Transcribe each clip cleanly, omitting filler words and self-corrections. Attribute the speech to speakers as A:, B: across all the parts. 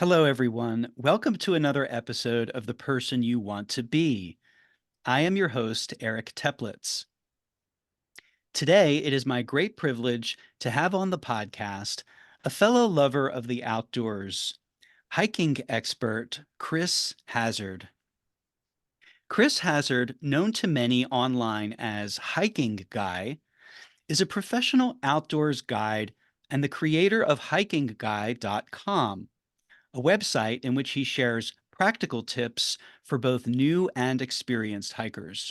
A: Hello, everyone. Welcome to another episode of The Person You Want to Be. I am your host, Eric Teplitz. Today, it is my great privilege to have on the podcast a fellow lover of the outdoors, hiking expert, Cris Hazzard. Cris Hazzard, known to many online as Hiking Guy, is a professional outdoors guide and the creator of hikingguy.com, a website in which he shares practical tips for both new and experienced hikers.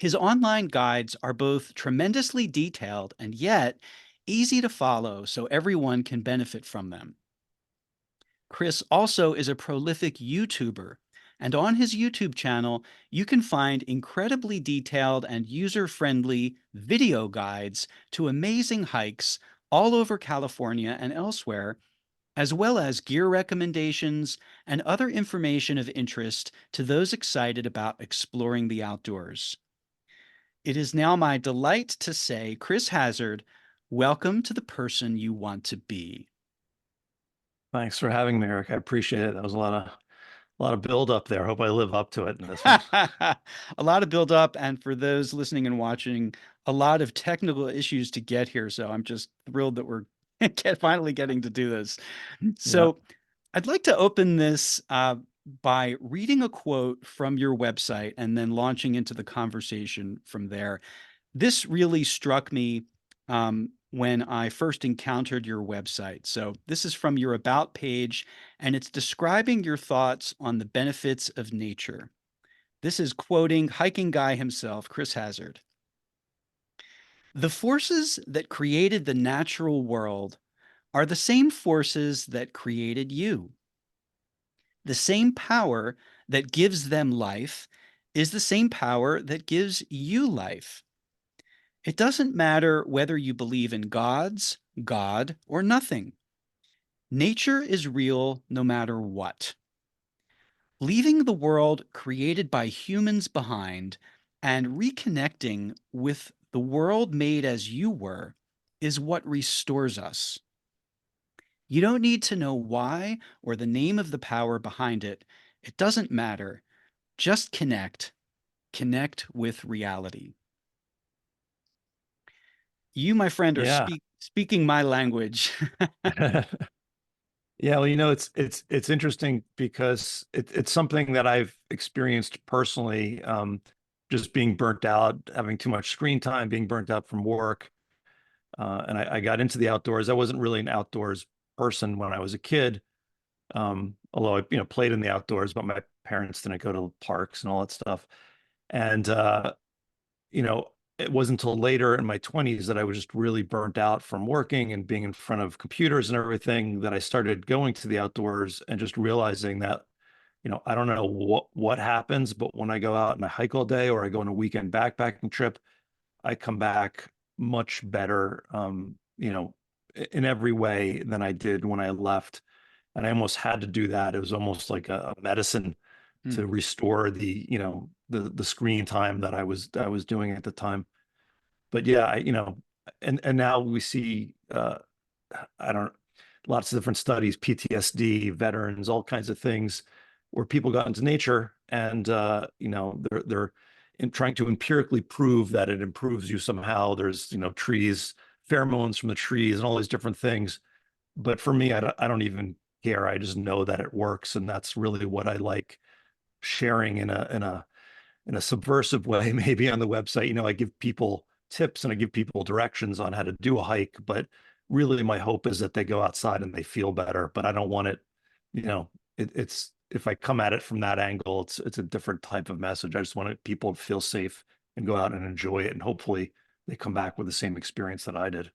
A: His online guides are both tremendously detailed and yet easy to follow so everyone can benefit from them. Cris also is a prolific YouTuber, and on his YouTube channel, you can find incredibly detailed and user-friendly video guides to amazing hikes all over California and elsewhere, as well as gear recommendations and other information of interest to those excited about exploring the outdoors. It is now my delight to say, Cris Hazzard, welcome to the person you want to be.
B: Thanks for having me, Eric. I appreciate it. That was a lot of build up there. Hope I live up to it in this one.
A: A lot of build up, and for those listening and watching, a lot of technical issues to get here. So I'm just thrilled that we're finally getting to do this.
B: Yeah.
A: So I'd like to open this by reading a quote from your website and then launching into the conversation from there. This really struck me when I first encountered your website. So this is from your About page, and it's describing your thoughts on the benefits of nature. This is quoting hiking guy himself, Cris Hazzard. The forces that created the natural world are the same forces that created you. The same power that gives them life is the same power that gives you life. It doesn't matter whether you believe in gods, God, or nothing. Nature is real no matter what. Leaving the world created by humans behind and reconnecting with the world made as you were is what restores us. You don't need to know why or the name of the power behind it. It doesn't matter. Just connect. Connect with reality. You, my friend, are
B: Yeah.
A: speaking my language.
B: Yeah, well, it's interesting because it's something that I've experienced personally, just being burnt out, having too much screen time, being burnt out from work. And I got into the outdoors. I wasn't really an outdoors person when I was a kid. Although I, played in the outdoors, but my parents didn't go to parks and all that stuff. And you know, it wasn't until later in my 20s that I was just really burnt out from working and being in front of computers and everything that I started going to the outdoors and just realizing that, I don't know what happens, but when I go out and I hike all day or I go on a weekend backpacking trip, I come back much better, in every way than I did when I left. And I almost had to do that. It was almost like a medicine
A: Hmm.
B: to restore the screen time that I was doing at the time. But yeah, and now we see I don't lots of different studies, PTSD, veterans, all kinds of things where people got into nature and they're trying to empirically prove that it improves you somehow. There's, trees, pheromones from the trees and all these different things. But for me, I don't even care. I just know that it works, and that's really what I like sharing in a subversive way, maybe on the website. I give people tips and I give people directions on how to do a hike, but really my hope is that they go outside and they feel better. But I don't want it, it's if I come at it from that angle, it's a different type of message. I just want people to feel safe and go out and enjoy it, and hopefully they come back with the same experience that I did.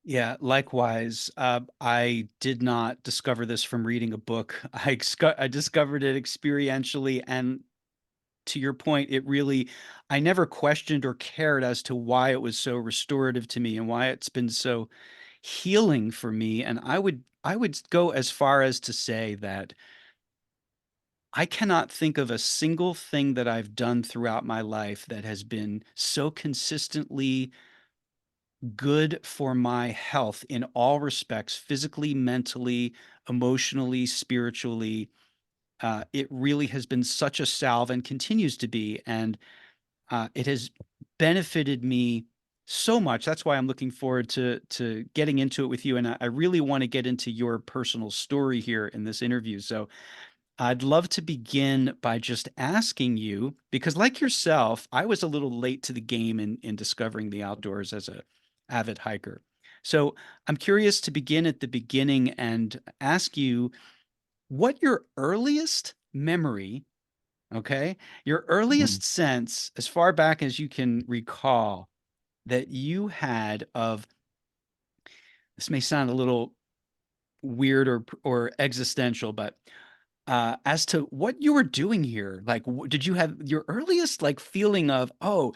A: Yeah, likewise. I did not discover this from reading a book. I discovered it experientially, and to your point, I never questioned or cared as to why it was so restorative to me and why it's been so healing for me. And I would go as far as to say that I cannot think of a single thing that I've done throughout my life that has been so consistently good for my health in all respects, physically, mentally, emotionally, spiritually. It really has been such a salve and continues to be. And it has benefited me so much. That's why I'm looking forward to getting into it with you. And I really want to get into your personal story here in this interview. So I'd love to begin by just asking you, because like yourself, I was a little late to the game in discovering the outdoors as a avid hiker. So I'm curious to begin at the beginning and ask you what your earliest memory, okay, your
B: Mhm.
A: earliest sense, as far back as you can recall, that you had of, this may sound a little weird or existential, but as to what you were doing here. Like, did you have your earliest like feeling of, oh,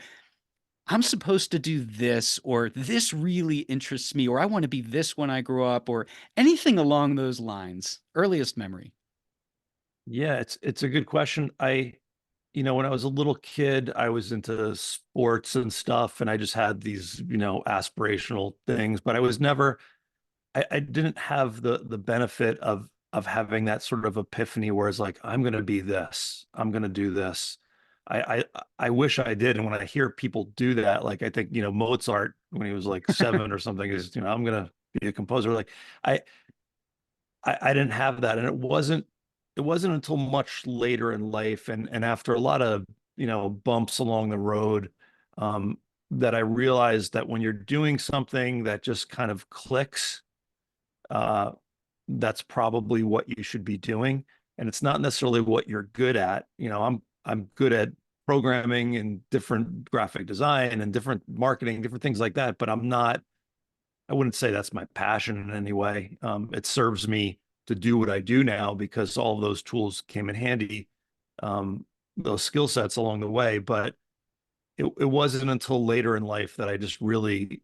A: I'm supposed to do this, or this really interests me, or I want to be this when I grow up, or anything along those lines? Earliest memory.
B: Yeah, it's a good question. When I was a little kid, I was into sports and stuff, and I just had these, aspirational things, but I was never, I didn't have the benefit of having that sort of epiphany where it's like, I'm gonna be this, I'm gonna do this. I wish I did. And when I hear people do that, like I think, Mozart when he was like 7 or something is, I'm gonna be a composer. Like I I didn't have that. And it wasn't until much later in life and after a lot of, bumps along the road, um, that I realized that when you're doing something that just kind of clicks, uh, that's probably what you should be doing. And it's not necessarily what you're good at. I'm good at programming and different graphic design and different marketing, different things like that, but I wouldn't say that's my passion in any way. It serves me to do what I do now because all of those tools came in handy, those skill sets along the way. But it wasn't until later in life that I just really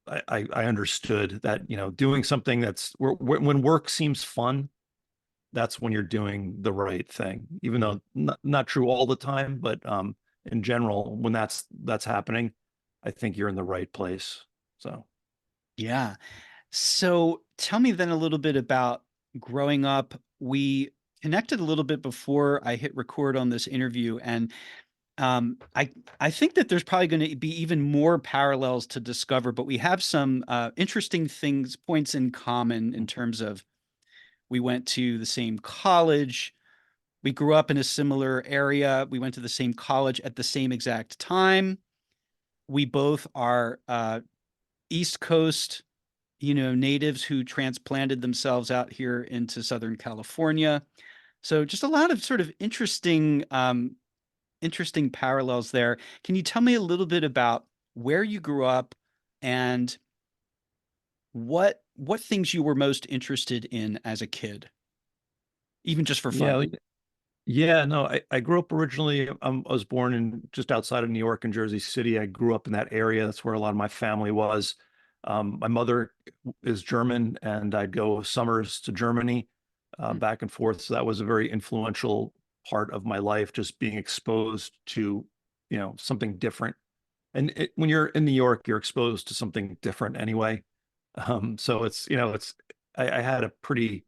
B: I understood that doing something when work seems fun, that's when you're doing the right thing. Even though not true all the time, but in general, when that's happening, I think you're in the right place. So.
A: Yeah. So tell me then a little bit about growing up. We connected a little bit before I hit record on this interview, and I think that there's probably going to be even more parallels to discover, but we have some interesting things, points in common in terms of we went to the same college, we grew up in a similar area, we went to the same college at the same exact time. We both are East Coast, natives who transplanted themselves out here into Southern California. So just a lot of sort of interesting parallels there. Can you tell me a little bit about where you grew up and what things you were most interested in as a kid, even just for fun?
B: Yeah, yeah, no, I grew up originally. I was born in just outside of New York in Jersey City. I grew up in that area. That's where a lot of my family was. My mother is German, and I'd go summers to Germany,
A: Hmm.
B: back and forth. So that was a very influential part of my life, just being exposed to, something different. And when you're in New York, you're exposed to something different anyway. So I had a pretty,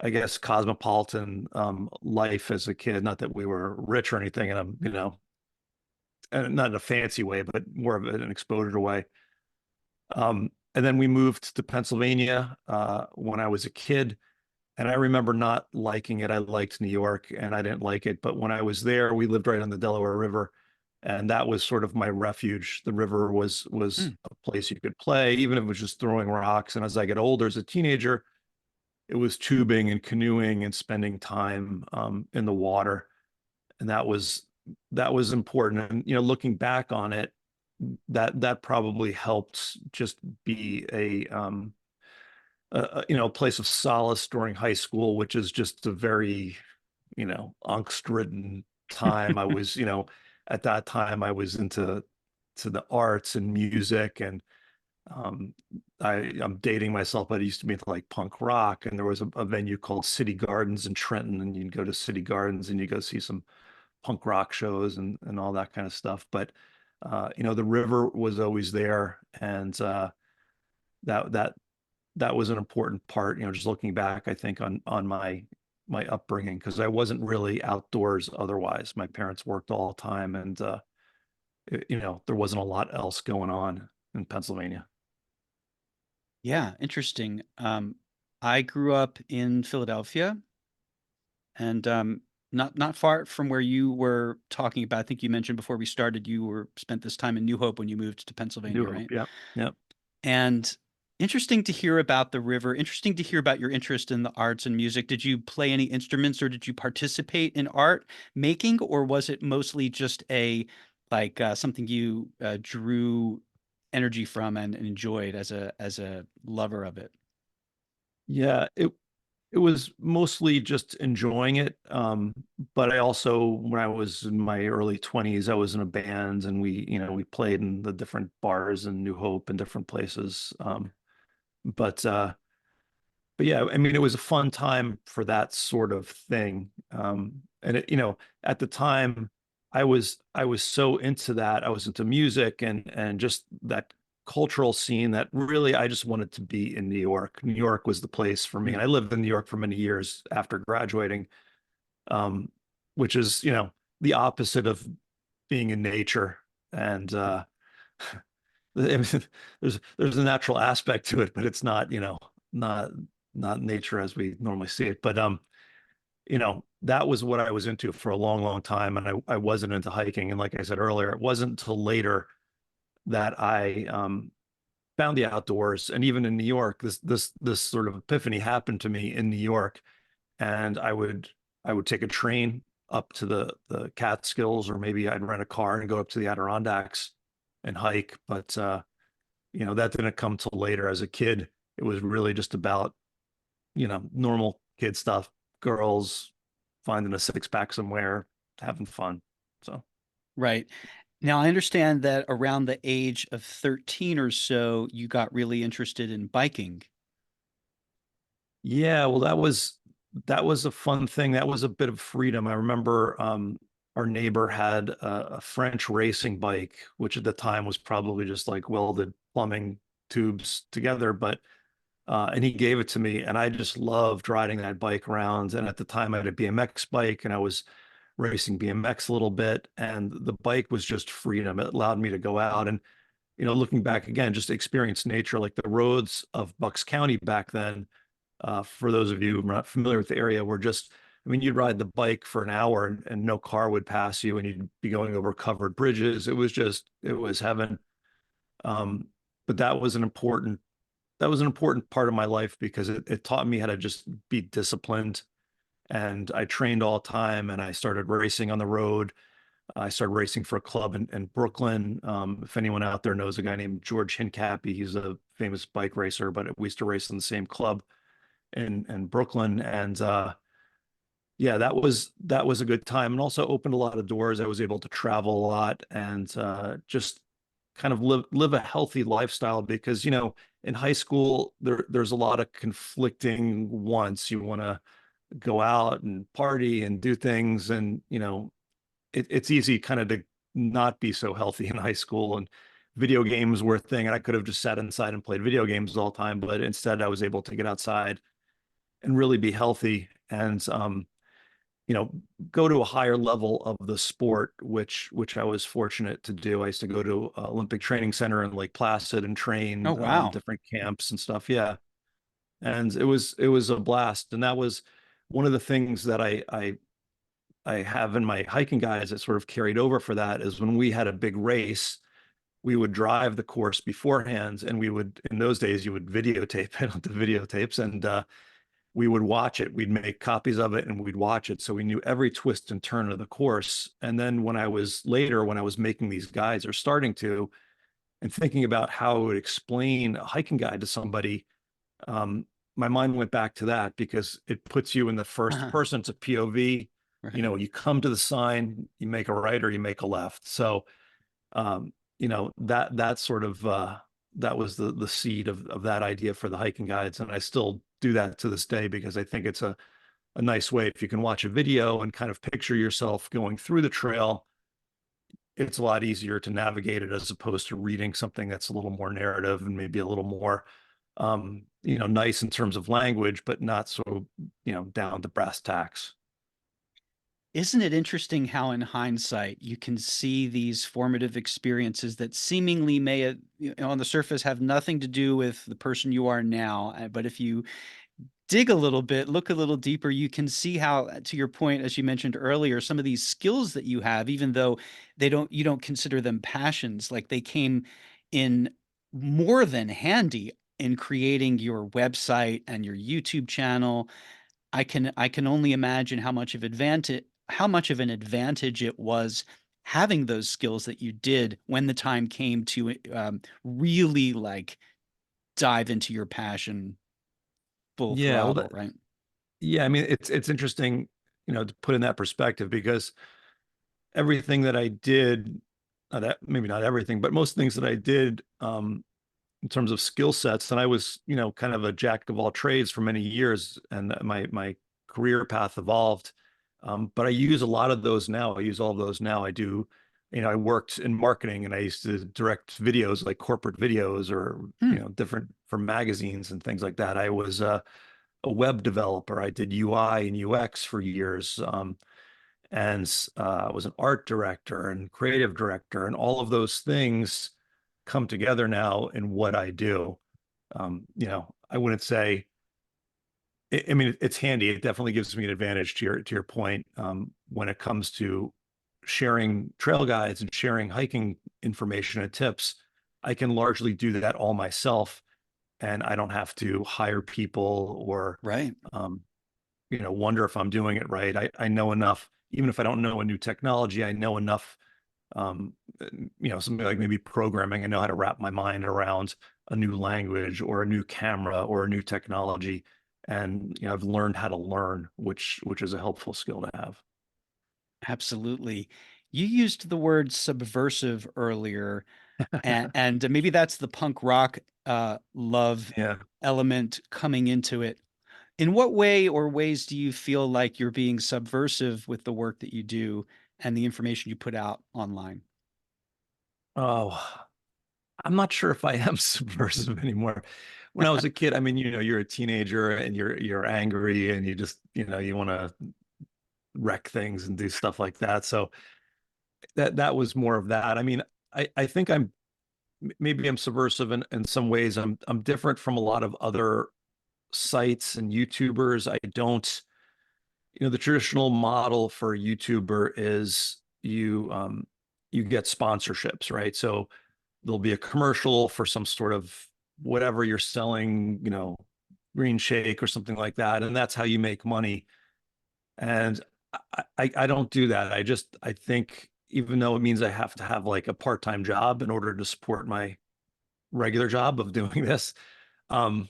B: I guess, cosmopolitan life as a kid. Not that we were rich or anything, and and not in a fancy way, but more of an exposure way. And then we moved to Pennsylvania when I was a kid, and I remember not liking it. I liked New York, and I didn't like it. But when I was there, we lived right on the Delaware River, and that was sort of my refuge. The river was
A: Hmm.
B: a place you could play, even if it was just throwing rocks. And as I get older, as a teenager, it was tubing and canoeing and spending time in the water, and that was important. And looking back on it, that probably helped just be a place of solace during high school, which is just a very angst-ridden time. I was at that time I was into the arts and music and um, I'm dating myself, but I used to be into like punk rock, and there was a venue called City Gardens in Trenton, and you'd go to City Gardens and you go see some punk rock shows and all that kind of stuff. But The river was always there, and that that that was an important part. Just looking back, I think on my upbringing, because I wasn't really outdoors otherwise. My parents worked all the time, and there wasn't a lot else going on in Pennsylvania.
A: Yeah, interesting. I grew up in Philadelphia and not far from where you were talking about. I think you mentioned before we started you were spent this time in New Hope when you moved to
B: New
A: Pennsylvania,
B: Hope,
A: right?
B: yeah, yeah.
A: And interesting to hear about the river. Interesting to hear about your interest in the arts and music. Did you play any instruments or did you participate in art making, or was it mostly just a something you drew energy from and enjoyed as a lover of it?
B: Yeah, it was mostly just enjoying it. But I also, when I was in my early 20s, I was in a band, and we played in the different bars in New Hope and different places. But but yeah, I mean, it was a fun time for that sort of thing. And at the time, I was so into that. I was into music and just that cultural scene that really I just wanted to be in New York. New York was the place for me, and
A: Mm.
B: I lived in New York for many years after graduating, um, which is the opposite of being in nature. And there's a natural aspect to it, but it's not, not not nature as we normally see it. But that was what I was into for a long, long time. And I wasn't into hiking. And like I said earlier, it wasn't until later that I found the outdoors. And even in New York, this sort of epiphany happened to me in New York. And I would take a train up to the Catskills, or maybe I'd rent a car and go up to the Adirondacks and hike. But that didn't come till later. As a kid, it was really just about, normal kid stuff, girls, finding a six pack somewhere, having fun. So,
A: Right. Now, I understand that around the age of 13 or so, you got really interested in biking.
B: yeah, well, that was a fun thing. That was a bit of freedom. I remember our neighbor had a French racing bike, which at the time was probably just like welded plumbing tubes together, but and he gave it to me, and I just loved riding that bike around. And at the time, I had a BMX bike, and I was racing BMX a little bit, and the bike was just freedom. It allowed me to go out and, looking back again, just experience nature. Like the roads of Bucks County back then, for those of you who are not familiar with the area, were just, I mean, you'd ride the bike for an hour, and no car would pass you, and you'd be going over covered bridges. It was heaven. Um, but that was an important part of my life, because it taught me how to just be disciplined. And I trained all the time, and I started racing on the road. I started racing for a club in Brooklyn. If anyone out there knows a guy named George Hincapie, he's a famous bike racer, but we used to race in the same club in Brooklyn. And yeah, that was a good time, and also opened a lot of doors. I was able to travel a lot, and just kind of live a healthy lifestyle, because in high school there's a lot of conflicting wants. You want to go out and party and do things, and it's easy kind of to not be so healthy in high school. And video games were a thing, and I could have just sat inside and played video games all the time, but instead I was able to get outside and really be healthy, and you know, go to a higher level of the sport, which I was fortunate to do. I used to go to Olympic Training Center in Lake Placid and
A: Oh,
B: train
A: wow.
B: different camps and stuff. Yeah, and it was a blast. And that was one of the things that I have in my hiking guides that sort of carried over for that, is when we had a big race, we would drive the course beforehand, and we would, in those days, you would videotape it onto videotapes, and we would watch it. We'd make copies of it, and we'd watch it. So we knew every twist and turn of the course. And then when I was making these guides, or starting to, and thinking about how I would explain a hiking guide to somebody, um, my mind went back to that, because it puts you in the first person. It's a POV.
A: Right.
B: You come to the sign, you make a right or you make a left. So, that sort of, that was the seed of that idea for the hiking guides. And I still do that to this day, because I think it's a nice way. If you can watch a video and kind of picture yourself going through the trail, it's a lot easier to navigate it as opposed to reading something that's a little more narrative and maybe a little more, nice in terms of language, but not so, down to brass tacks.
A: Isn't it interesting how in hindsight you can see these formative experiences that seemingly may, on the surface have nothing to do with the person you are now, but if you dig a little bit, look a little deeper, you can see how, to your point, as you mentioned earlier, some of these skills that you have, even though you don't consider them passions, like they came in more than handy in creating your website and your YouTube channel. I can only imagine how much of an advantage it was having those skills that you did when the time came to really like dive into your passion full
B: Yeah, well,
A: throttle, right?
B: yeah, I mean, it's interesting, to put in that perspective because everything that I did, maybe not everything, but most things that I did, in terms of skill sets, and I was, kind of a jack of all trades for many years, and my career path evolved. But I use a lot of those now. I use all of those now. I do, I worked in marketing and I used to direct videos like corporate videos or,
A: Hmm.
B: different for magazines and things like that. I was a web developer. I did UI and UX for years. And was an art director and creative director, and all of those things come together now in what I do. I wouldn't say. I mean, it's handy. It definitely gives me an advantage to your point, when it comes to sharing trail guides and sharing hiking information and tips. I can largely do that all myself, and I don't have to hire people or
A: Right.
B: um, wonder if I'm doing it right. I know enough, even if I don't know a new technology, I know enough, um, something like maybe programming. I know how to wrap my mind around a new language or a new camera or a new technology. And, I've learned how to learn, which is a helpful skill to have.
A: Absolutely. You used the word subversive earlier, and maybe that's the punk rock love
B: Yeah.
A: element coming into it. In what way or ways do you feel like you're being subversive with the work that you do and the information you put out online?
B: Oh, I'm not sure if I am subversive anymore. When I was a kid, I mean, you're a teenager and you're angry and you just, you want to wreck things and do stuff like that. So that was more of that. I mean, I think maybe I'm subversive in some ways. I'm different from a lot of other sites and YouTubers. I don't, the traditional model for a YouTuber is you get sponsorships, right? So there'll be a commercial for some sort of whatever you're selling, green shake or something like that, and that's how you make money. And I don't do that. I think even though it means I have to have like a part-time job in order to support my regular job of doing this, um,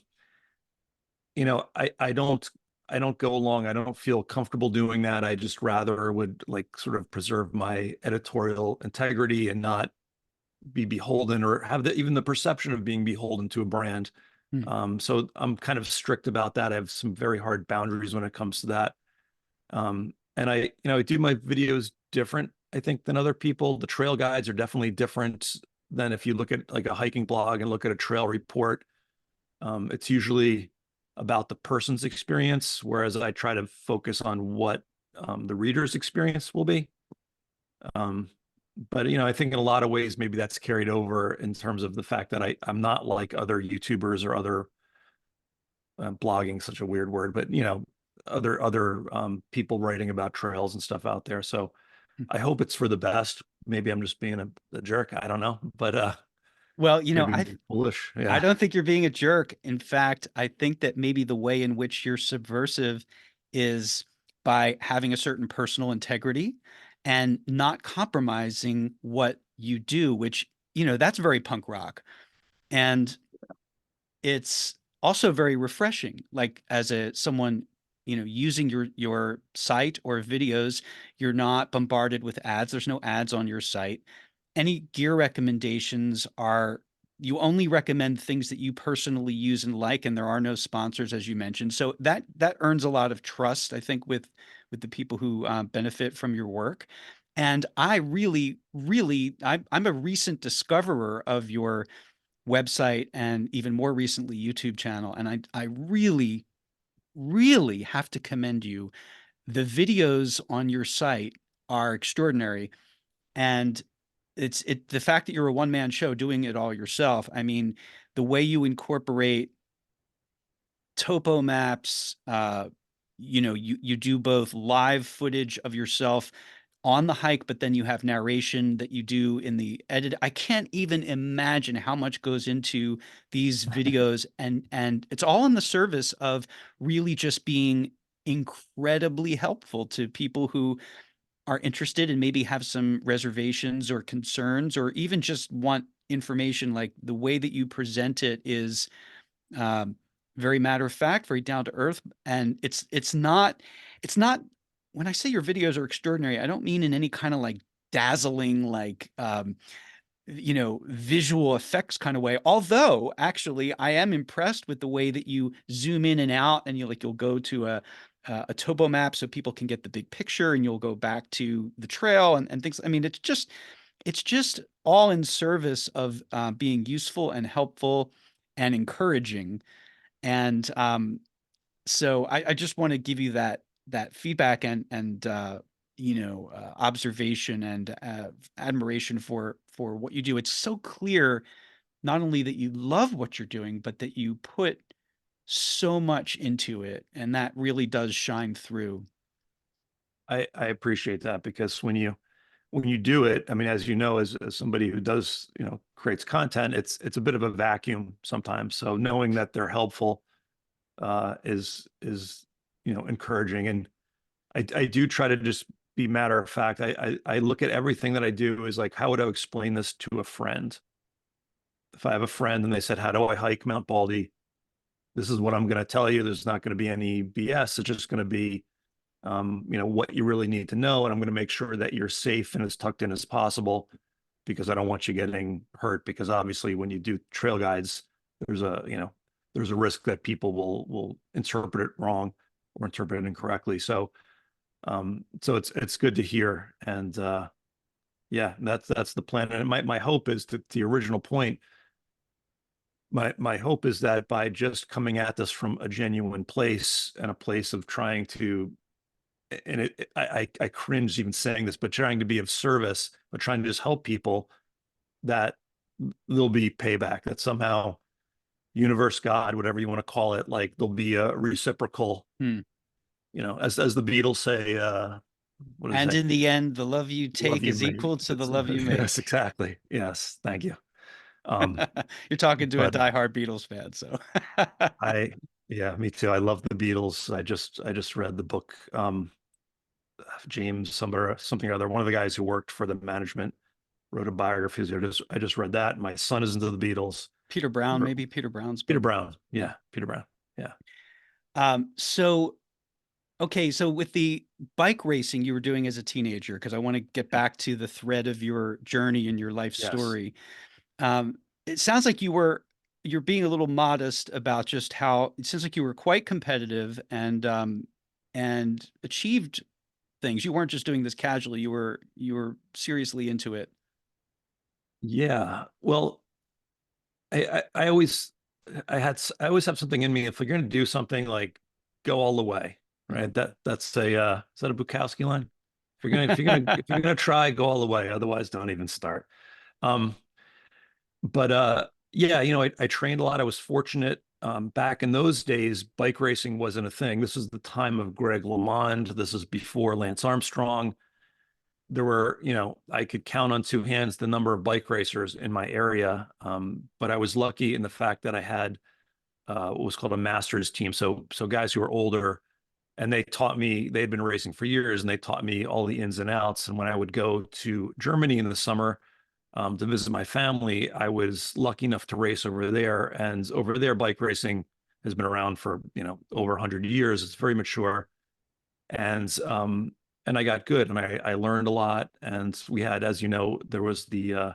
B: I don't go along. I don't feel comfortable doing that. I just rather would like sort of preserve my editorial integrity and not be beholden or have even the perception of being beholden to a brand.
A: Hmm.
B: So I'm kind of strict about that. I have some very hard boundaries when it comes to that. And I do my videos different, I think, than other people. The trail guides are definitely different than if you look at like a hiking blog and look at a trail report. It's usually about the person's experience, whereas I try to focus on what the reader's experience will be. Um, but I think in a lot of ways, maybe that's carried over in terms of the fact that I'm not like other YouTubers or other blogging, such a weird word, but other people writing about trails and stuff out there. So I hope it's for the best. Maybe I'm just being a jerk. I don't know, but
A: Well,
B: maybe I'm being foolish.
A: I
B: Yeah.
A: don't think you're being a jerk. In fact, I think that maybe the way in which you're subversive is by having a certain personal integrity and not compromising what you do, which, that's very punk rock. And it's also very refreshing, like as a someone, using your site or videos, you're not bombarded with ads. There's no ads on your site. Any gear recommendations are, you only recommend things that you personally use and like, and there are no sponsors, as you mentioned. So that earns a lot of trust, I think, with the people who benefit from your work. And I really, really, I'm a recent discoverer of your website and even more recently YouTube channel. And I really, really have to commend you. The videos on your site are extraordinary. And the fact that you're a one man show doing it all yourself. I mean, the way you incorporate topo maps, you do both live footage of yourself on the hike, but then you have narration that you do in the edit. I can't even imagine how much goes into these videos, and it's all in the service of really just being incredibly helpful to people who are interested and maybe have some reservations or concerns or even just want information. Like the way that you present it is um, very matter of fact, very down to earth, and it's not. When I say your videos are extraordinary, I don't mean in any kind of like dazzling, like visual effects kind of way. Although actually, I am impressed with the way that you zoom in and out, and you'll go to a topo map so people can get the big picture, and you'll go back to the trail and things. I mean, it's just all in service of being useful and helpful and encouraging. And so I just want to give you that feedback and observation and admiration for what you do. It's so clear not only that you love what you're doing, but that you put so much into it, and that really does shine through.
B: I appreciate that because when you do it, I mean, as you know, as somebody who does, creates content, it's a bit of a vacuum sometimes. So knowing that they're helpful is encouraging. And I do try to just be matter of fact. I look at everything that I do as like, how would I explain this to a friend? If I have a friend and they said, how do I hike Mount Baldy? This is what I'm going to tell you. There's not going to be any BS. It's just going to be what you really need to know. And I'm going to make sure that you're safe and as tucked in as possible because I don't want you getting hurt. Because obviously, when you do trail guides, there's there's a risk that people will interpret it wrong or interpret it incorrectly. So it's good to hear. And yeah, that's the plan. And my hope is to the original point. My hope is that by just coming at this from a genuine place and a place of trying to and I cringe even saying this, but trying to be of service, but trying to just help people, that there'll be payback. That somehow universe, God, whatever you want to call it, like there'll be a reciprocal,
A: Hmm.
B: as the Beatles say, what is
A: And
B: that?
A: in the end, the love you
B: Love
A: take
B: you,
A: is
B: mate.
A: equal to the love you
B: Yes,
A: make.
B: exactly. Yes, thank you. Um,
A: You're talking to a
B: but
A: diehard Beatles fan, so
B: I, yeah, me too. I love the Beatles. I just read the book, James something or other. One of the guys who worked for the management wrote a biography. I just read that. My son is into the Beatles.
A: Peter Brown, maybe Peter Brown's
B: Peter
A: book.
B: Brown.
A: Yeah.
B: Yeah, Peter Brown. Yeah.
A: So okay, so with the bike racing you were doing as a teenager, because I want to get
B: Yeah.
A: back to the thread of your journey and your life
B: Yes.
A: story. It sounds like you're being a little modest about just how it sounds like you were quite competitive and achieved things. You weren't just doing this casually, you were seriously into it.
B: Yeah. Well, I always I always have something in me. If you're going to do something, like go all the way, right? That's a is that a Bukowski line? If you're gonna try, go all the way. Otherwise, don't even start. Um, but yeah, I trained a lot. I was fortunate. Back in those days, bike racing wasn't a thing. This was the time of Greg LeMond. This is before Lance Armstrong. There were, I could count on two hands the number of bike racers in my area. But I was lucky in the fact that I had what was called a masters team. So guys who were older, and they taught me, they had been racing for years, and they taught me all the ins and outs. And when I would go to Germany in the summer to visit my family, I was lucky enough to race over there. And over there, bike racing has been around for, over 100 years. It's very mature. And I got good, and I learned a lot. And we had, as you know, there was the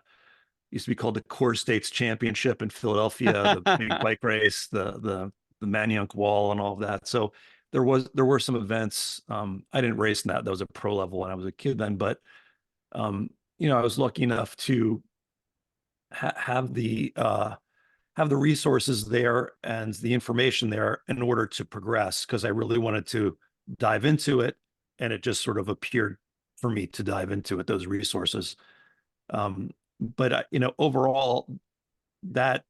B: used to be called the Core States Championship in Philadelphia, the big bike race, the Manayunk Wall, and all of that. So there were some events. I didn't race in that. That was a pro level when I was a kid then, but Um, I was lucky enough to have the resources there and the information there in order to progress because I really wanted to dive into it, and it just sort of appeared for me to dive into it, those resources. But overall, that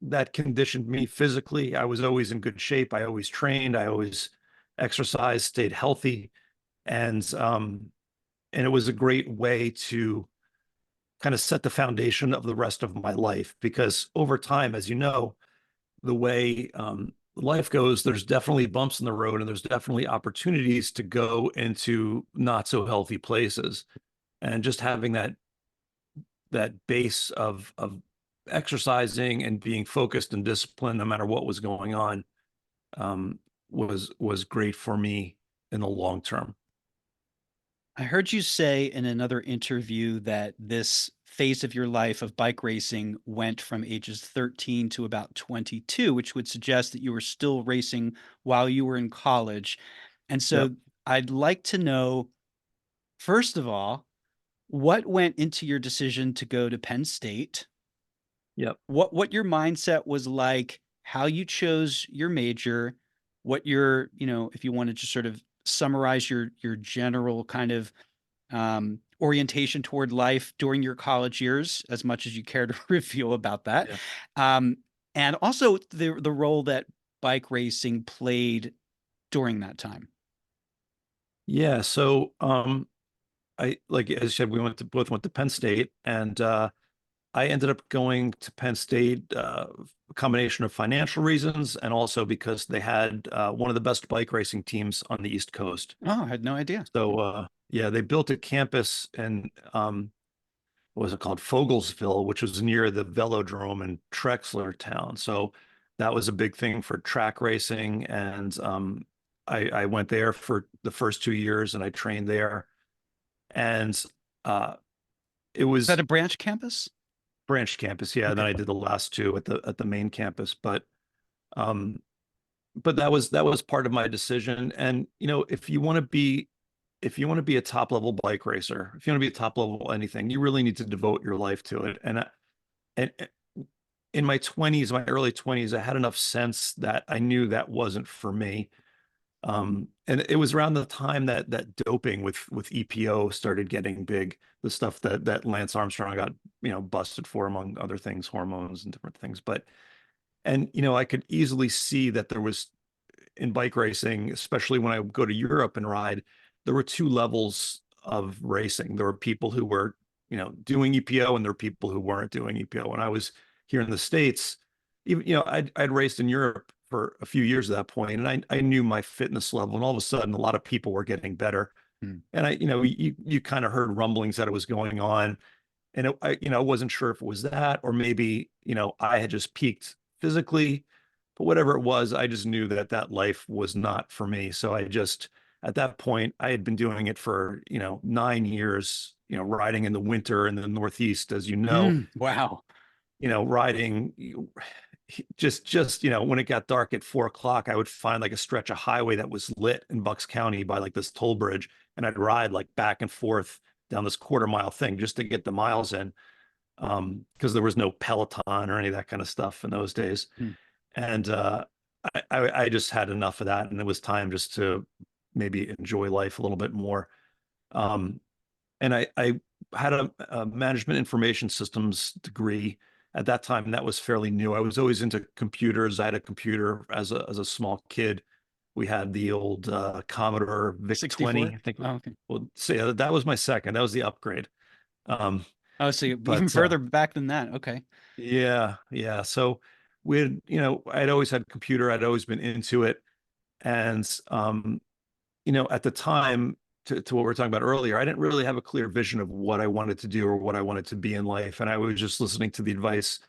B: that conditioned me physically. I was always in good shape. I always trained. I always exercised, stayed healthy, and it was a great way to kind of set the foundation of the rest of my life because over time, as you know, the way life goes, there's definitely bumps in the road and there's definitely opportunities to go into not so healthy places. And just having that base of exercising and being focused and disciplined no matter what was going on um, was great for me in the long term.
A: I heard you say in another interview that this phase of your life of bike racing went from ages 13 to about 22, which would suggest that you were still racing while you were in college. And
B: Yep.
A: so I'd like to know, first of all, what went into your decision to go to Penn State?
B: Yep.
A: What your mindset was like, how you chose your major, what your, if you wanted to sort of summarize your general kind of orientation toward life during your college years, as much as you care to reveal about that.
B: Yeah.
A: Um, and also the role that bike racing played during that time.
B: Yeah. So I like as I said, we both went to Penn State, and I ended up going to Penn State, a combination of financial reasons and also because they had one of the best bike racing teams on the East Coast.
A: Oh, I had no idea.
B: So yeah, they built a campus in what was it called? Fogelsville, which was near the velodrome in Trexlertown. So that was a big thing for track racing. And I went there for the first 2 years and I trained there. And uh, it
A: Is that
B: was
A: a branch campus?
B: branch campus. Yeah. And then
A: Okay.
B: I did the last two at the main campus. Um, but that was part of my decision. And if you want to be a top level bike racer, if you want to be a top level anything, you really need to devote your life to it. And in my 20s, my early 20s, I had enough sense that I knew that wasn't for me. And it was around the time that doping with EPO started getting big, the stuff that Lance Armstrong got, busted for, among other things, hormones and different things. And I could easily see that there was in bike racing, especially when I would go to Europe and ride, there were two levels of racing. There were people who were, doing EPO, and there were people who weren't doing EPO. When I was here in the States, even, I'd raced in Europe for a few years at that point, and I knew my fitness level, and all of a sudden, a lot of people were getting better.
A: Hmm.
B: And you kind of heard rumblings that it was going on, and I wasn't sure if it was that or maybe I had just peaked physically, but whatever it was, I just knew that life was not for me. So I just at that point I had been doing it for 9 years, riding in the winter in the Northeast, as
A: Wow.
B: riding just when it got dark at 4 o'clock, I would find like a stretch of highway that was lit in Bucks County by like this toll bridge, and I'd ride like back and forth down this quarter-mile thing just to get the miles in, because there was no Peloton or any of that kind of stuff in those days.
A: Hmm.
B: And I just had enough of that, and it was time just to maybe enjoy life a little bit more. Um, and I had a management information systems degree at that time, and that was fairly new. I was always into computers. I had a computer as a small kid. We had the old Commodore VIC 20,
A: 64?
B: I think.
A: Oh, okay.
B: Well, so yeah, that was my second. That was the upgrade. Um,
A: Oh, so even
B: but
A: further back than that. Okay.
B: yeah, yeah. So I'd always had a computer. I'd always been into it, and at the time, to what we were talking about earlier, I didn't really have a clear vision of what I wanted to do or what I wanted to be in life. And I was just listening to the advice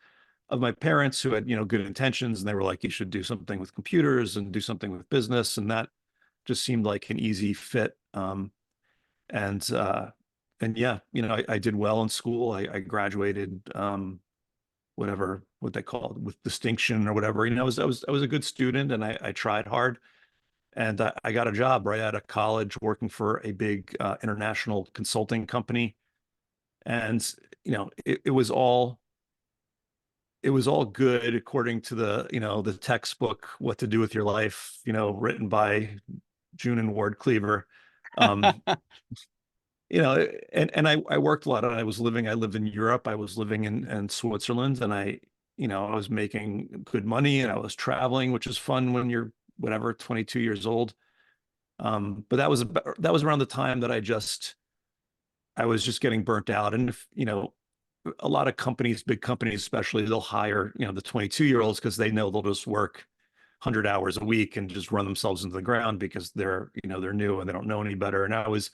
B: of my parents who had, good intentions. And they were like, you should do something with computers and do something with business. And that just seemed like an easy fit. And, uh, and yeah, I did well in school. I graduated, what they call it, with distinction or whatever. I was a good student, and I tried hard, and I got a job right out of college working for a big international consulting company. And, it was all good according to the textbook, What to Do with Your Life, written by June and Ward Cleaver. Um, and I worked a lot, and I lived in Europe. I was living in Switzerland, and I was making good money, and I was traveling, which is fun when you're whatever, 22 years old. But that was around the time that I was just getting burnt out. And if, a lot of companies, big companies especially, they'll hire, the 22-year-olds because they know they'll just work 100 hours a week and just run themselves into the ground because they're new and they don't know any better. And I was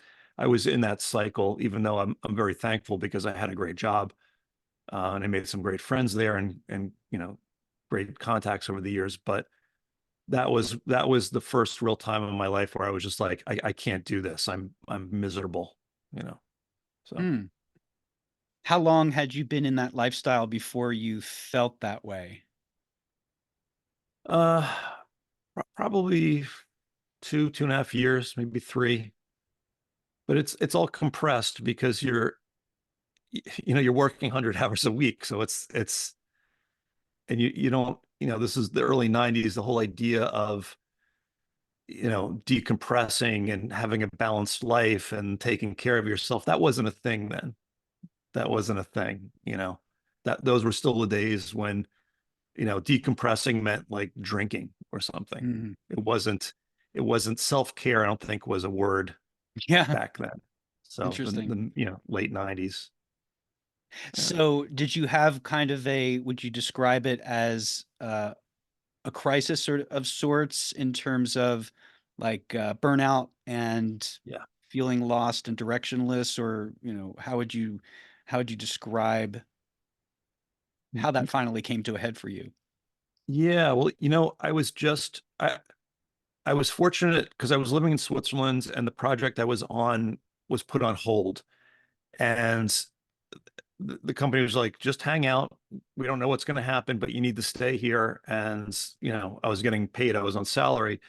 B: in that cycle, even though I'm very thankful because I had a great job, and I made some great friends there, and great contacts over the years. But that was the first real time in my life where I was just like, I can't do this. I'm miserable, you know. So
A: Hmm. How long had you been in that lifestyle before you felt that way?
B: uh probably 2.5 years, maybe 3. But it's all compressed because you're working 100 hours a week. So it's and you don't, this is the early 90s, the whole idea of decompressing and having a balanced life and taking care of yourself. That wasn't a thing then. That wasn't a thing, that those were still the days when, decompressing meant like drinking or something.
A: Mhm.
B: It wasn't self-care, I don't think was a word
A: Yeah,
B: back then. So
A: interesting.
B: the late 90s. Yeah.
A: So, did you have kind of would you describe it as a crisis sort of sorts in terms of like burnout and
B: Yeah.
A: feeling lost and directionless, or, how would you describe how that finally came to a head for you?
B: Yeah, well, I was fortunate because I was living in Switzerland, and the project I was on was put on hold. And the company was like, just hang out. We don't know what's going to happen, but you need to stay here. And, I was getting paid, I was on salary.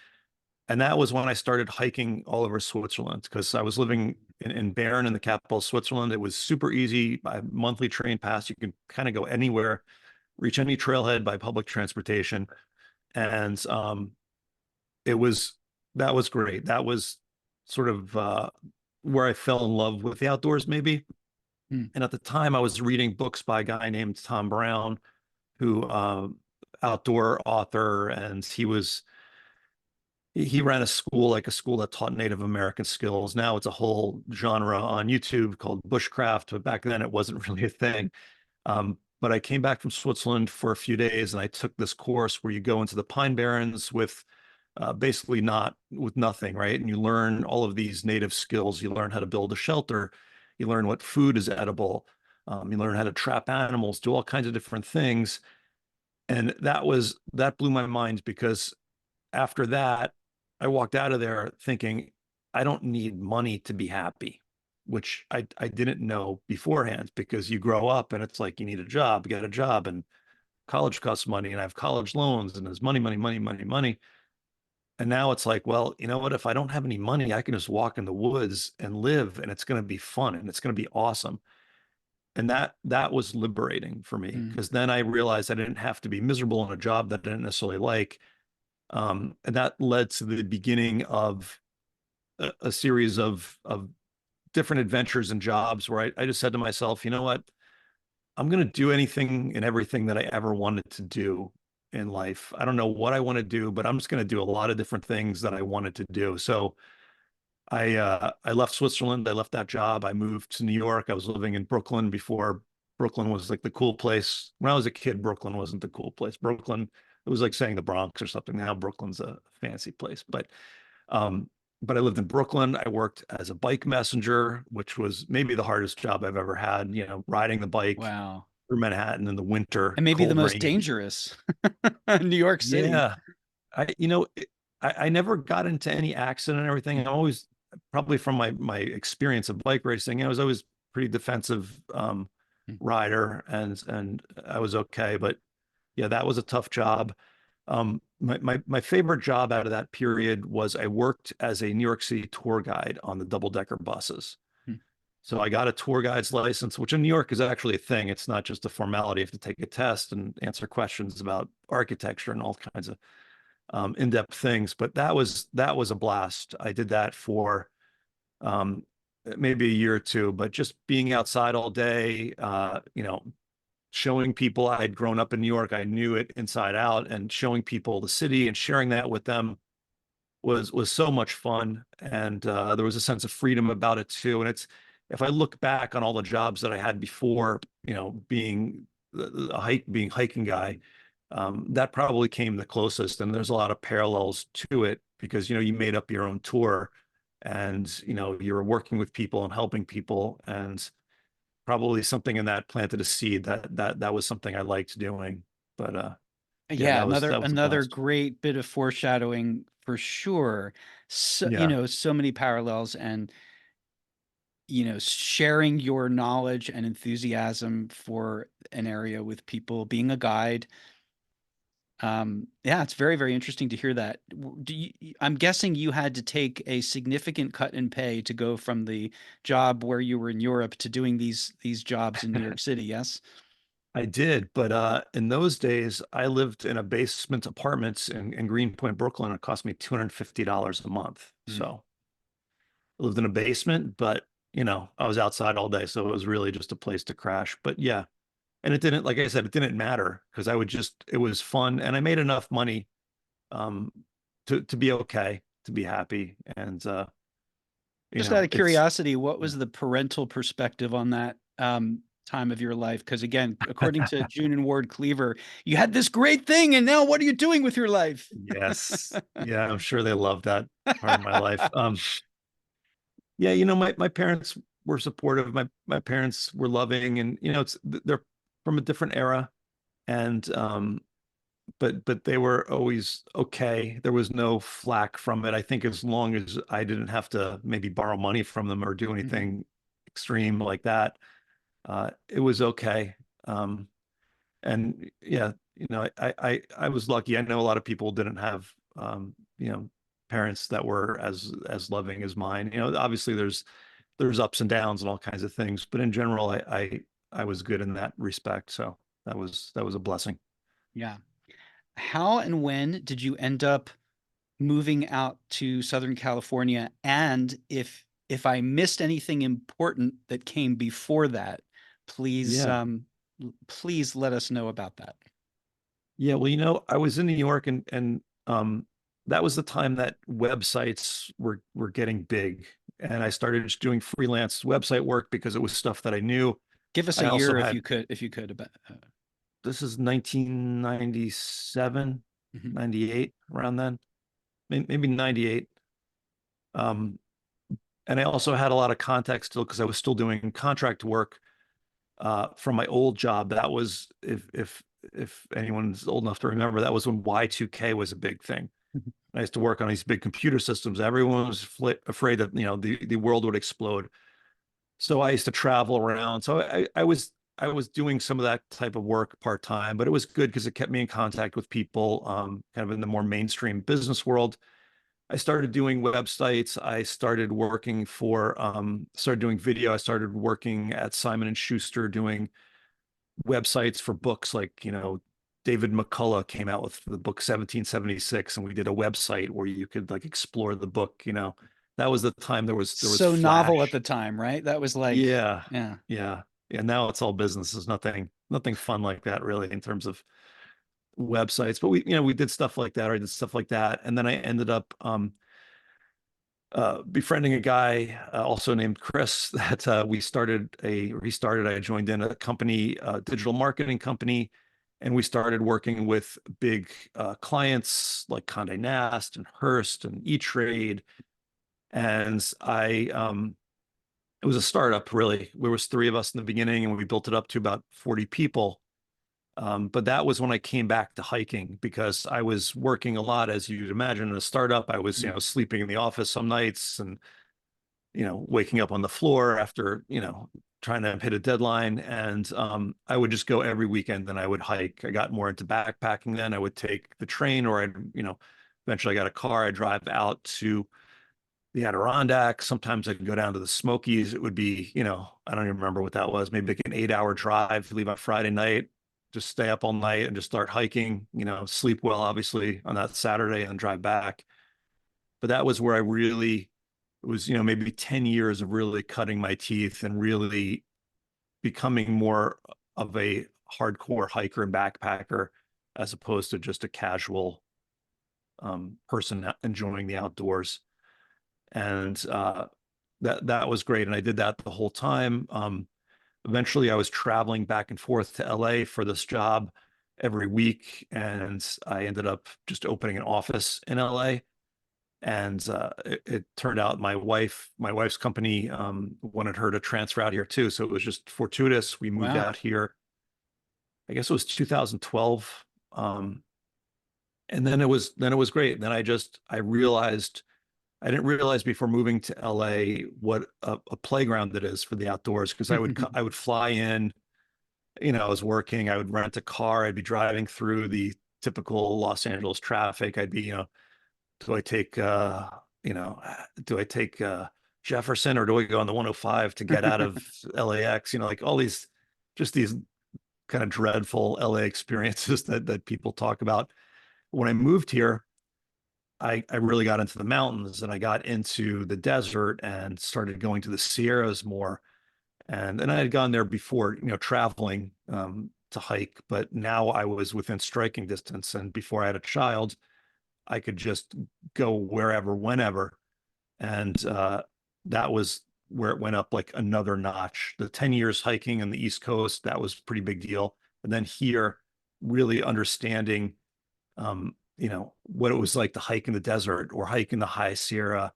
B: And that was when I started hiking all over Switzerland because I was living in Bern, in the capital of Switzerland. It was super easy by monthly train pass. You could kind of go anywhere, reach any trailhead by public transportation. And it was that was great. That was sort of where I fell in love with the outdoors, maybe.
A: Hmm.
B: And at the time, I was reading books by a guy named Tom Brown, who outdoor author, and he ran a school, like a school that taught Native American skills. Now it's a whole genre on YouTube called bushcraft, but back then it wasn't really a thing. But I came back from Switzerland for a few days, and I took this course where you go into the Pine Barrens with basically not with nothing, right? And you learn all of these native skills. You learn how to build a shelter. You learn what food is edible. You learn how to trap animals, do all kinds of different things. And that blew my mind because after that, I walked out of there thinking, I don't need money to be happy, which I didn't know beforehand, because you grow up and it's like you need a job, get a job, and college costs money, and I have college loans, and there's money, money, money, money, money. And now it's like, well, you know what? If I don't have any money, I can just walk in the woods and live, and it's going to be fun and it's going to be awesome. And that was liberating for me
A: Hmm.
B: because then I realized I didn't have to be miserable in a job that I didn't necessarily like. And that led to the beginning of a series of different adventures and jobs where I just said to myself, you know what? I'm going to do anything and everything that I ever wanted to do in life. I don't know what I want to do, but I'm just going to do a lot of different things that I wanted to do. So I left Switzerland. I left that job. I moved to New York. I was living in Brooklyn before Brooklyn was like the cool place. When I was a kid, Brooklyn wasn't the cool place. Brooklyn, it was like saying the Bronx or something. Now Brooklyn's a fancy place. Um, but I lived in Brooklyn. I worked as a bike messenger, which was maybe the hardest job I've ever had, riding the bike
A: Wow.
B: through Manhattan in the winter,
A: And maybe the
B: cold
A: most
B: rain.
A: dangerous. New York City.
B: Yeah. I never got into any accident and everything. I'm always, probably from my experience of bike racing, I was always pretty defensive
A: Hmm.
B: rider, and I was okay. But yeah, that was a tough job. My favorite job out of that period was I worked as a New York City tour guide on the double decker buses.
A: Hmm.
B: So I got a tour guide's license, which in New York is actually a thing. It's not just a formality. You have to take a test and answer questions about architecture and all kinds of in-depth things. But that was a blast. I did that for um, maybe a year or two, but just being outside all day, showing people I had grown up in New York, I knew it inside out, and showing people the city and sharing that with them was so much fun. And there was a sense of freedom about it too. And it's if I look back on all the jobs that I had before, being being hiking guy, that probably came the closest. And there's a lot of parallels to it because you made up your own tour, and you're working with people and helping people, and probably something in that planted a seed that was something I liked doing. But yeah,
A: Yeah,
B: that was a
A: another
B: blast.
A: great bit of foreshadowing for sure. So,
B: Yeah.
A: so many parallels, and sharing your knowledge and enthusiasm for an area with people, being a guide. Yeah, it's very, very interesting to hear that. I'm guessing you had to take a significant cut in pay to go from the job where you were in Europe to doing these jobs in New York City, yes?
B: I did, but in those days, I lived in a basement apartment in Greenpoint, Brooklyn. It cost me $250 a month.
A: Mm.
B: So I lived in a basement, but I was outside all day, so it was really just a place to crash. But yeah, and it didn't, like I said, it didn't matter because it was fun, and I made enough money um, to be okay, to be happy, and
A: Just out of
B: it's
A: curiosity, what
B: yeah.
A: was the parental perspective on that time of your life? Because again, according to June and Ward Cleaver, you had this great thing, and now what are you doing with your life?
B: Yes, yeah, I'm sure they love that part of my life. Yeah, my parents were supportive. My parents were loving, and they're from a different era, and but they were always okay. There was no flack from it. I think as long as I didn't have to maybe borrow money from them or do
A: Mhm.
B: anything extreme like that, it was okay. And yeah, I was lucky. I know a lot of people didn't have parents that were as loving as mine. Obviously there's ups and downs and all kinds of things, but in general, I was good in that respect. So that was a blessing.
A: Yeah. How and when did you end up moving out to Southern California? And if I missed anything important that came before that, please
B: Yeah.
A: please let us know about that.
B: Yeah, well, I was in New York, and that was the time that websites were getting big, and I started just doing freelance website work because it was stuff that I knew.
A: Give us
B: I
A: a
B: also
A: year
B: had
A: if you could about
B: This is 1997,
A: mhm.
B: 98, around then, maybe 98. Um, and I also had a lot of contact still because I was still doing contract work from my old job. That was if anyone's old enough to remember, that was when Y2K was a big thing. I used to work on these big computer systems. Everyone was afraid that the world would explode. So I used to travel around. So I was doing some of that type of work part time, but it was good because it kept me in contact with people, kind of in the more mainstream business world. I started doing websites. I started started doing video. I started working at Simon and Schuster doing websites for books like, David McCullough came out with the book 1776, and we did a website where you could like explore the book. That was the time there was
A: So novel at
B: Flash.
A: the time, right? That was like,
B: Yeah.
A: yeah.
B: Yeah. Yeah. Now it's all business. There's nothing fun like that really in terms of websites. But we did stuff like that, or I did stuff like that. And then I ended up befriending a guy also named Chris that I joined in a company, digital marketing company, and we started working with big clients like Condé Nast and Hearst and E-Trade. And it was a startup really. There was three of us in the beginning, and we built it up to about 40 people. But that was when I came back to hiking because I was working a lot, as you'd imagine, in a startup. I was,
A: Mm.
B: sleeping in the office some nights and, waking up on the floor after, trying to hit a deadline. And I would just go every weekend and I would hike. I got more into backpacking then. I would take the train, or eventually I got a car. I'd drive out to the Adirondacks. Sometimes I could go down to the Smokies. It would be, I don't even remember what that was. Maybe like an 8 hour drive, leave on Friday night, just stay up all night and just start hiking, sleep well, obviously, on that Saturday and drive back. But that was where I really, it was, maybe 10 years of really cutting my teeth and really becoming more of a hardcore hiker and backpacker as opposed to just a casual person enjoying the outdoors. And that was great. And I did that the whole time. Eventually, I was traveling back and forth to LA for this job every week, and I ended up just opening an office in LA. And it turned out my wife's company wanted her to transfer out here too. So it was just fortuitous. We moved
A: Wow.
B: out here. I guess it was 2012. And then it was great. Then I realized I didn't realize before moving to LA what a playground it is for the outdoors because I would fly in, I was working, I would rent a car, I'd be driving through the typical Los Angeles traffic. I'd be, do I take you know, do I take Jefferson or do I go on the 105 to get out of LAX? Like all these just these kind of dreadful LA experiences that people talk about. When I moved here, I really got into the mountains and I got into the desert and started going to the Sierras more. And I had gone there before, traveling to hike, but now I was within striking distance. And before I had a child, I could just go wherever, whenever. And that was where it went up like another notch. The 10 years hiking on the East Coast, that was a pretty big deal. And then here, really understanding what it was like to hike in the desert or hike in the high Sierra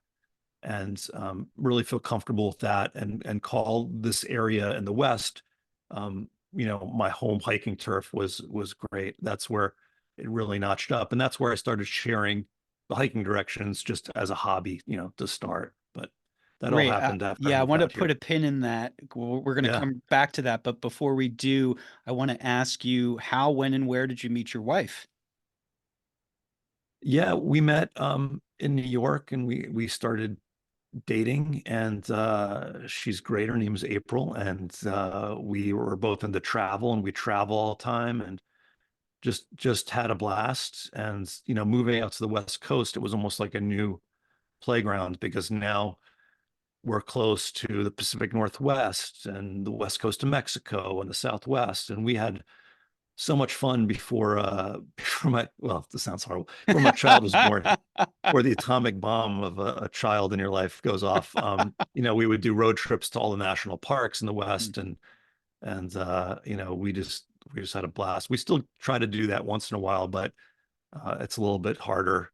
B: and really feel comfortable with that and call this area in the West, my home hiking turf was great. That's where it really notched up. And that's where I started sharing the hiking directions just as a hobby, to start. But that all
A: Great.
B: happened after I
A: Yeah, I
B: moved
A: want to
B: out
A: put
B: here.
A: a pin in that. We're going to
B: Yeah.
A: come back to that, but before we do, I want to ask you how, when, and where did you meet your wife?
B: Yeah, we met in New York and we started dating and she's great. Her name's April and we were both into travel and we travel all the time and just had a blast. And moving out to the West Coast, it was almost like a new playground because now we're close to the Pacific Northwest and the West Coast of Mexico and the Southwest. And we had so much fun before before my well, this sounds horrible, before my child was born or the atomic bomb of a child in your life goes off. We would do road trips to all the national parks in the West, and we just had a blast. We still try to do that once in a while, but it's a little bit harder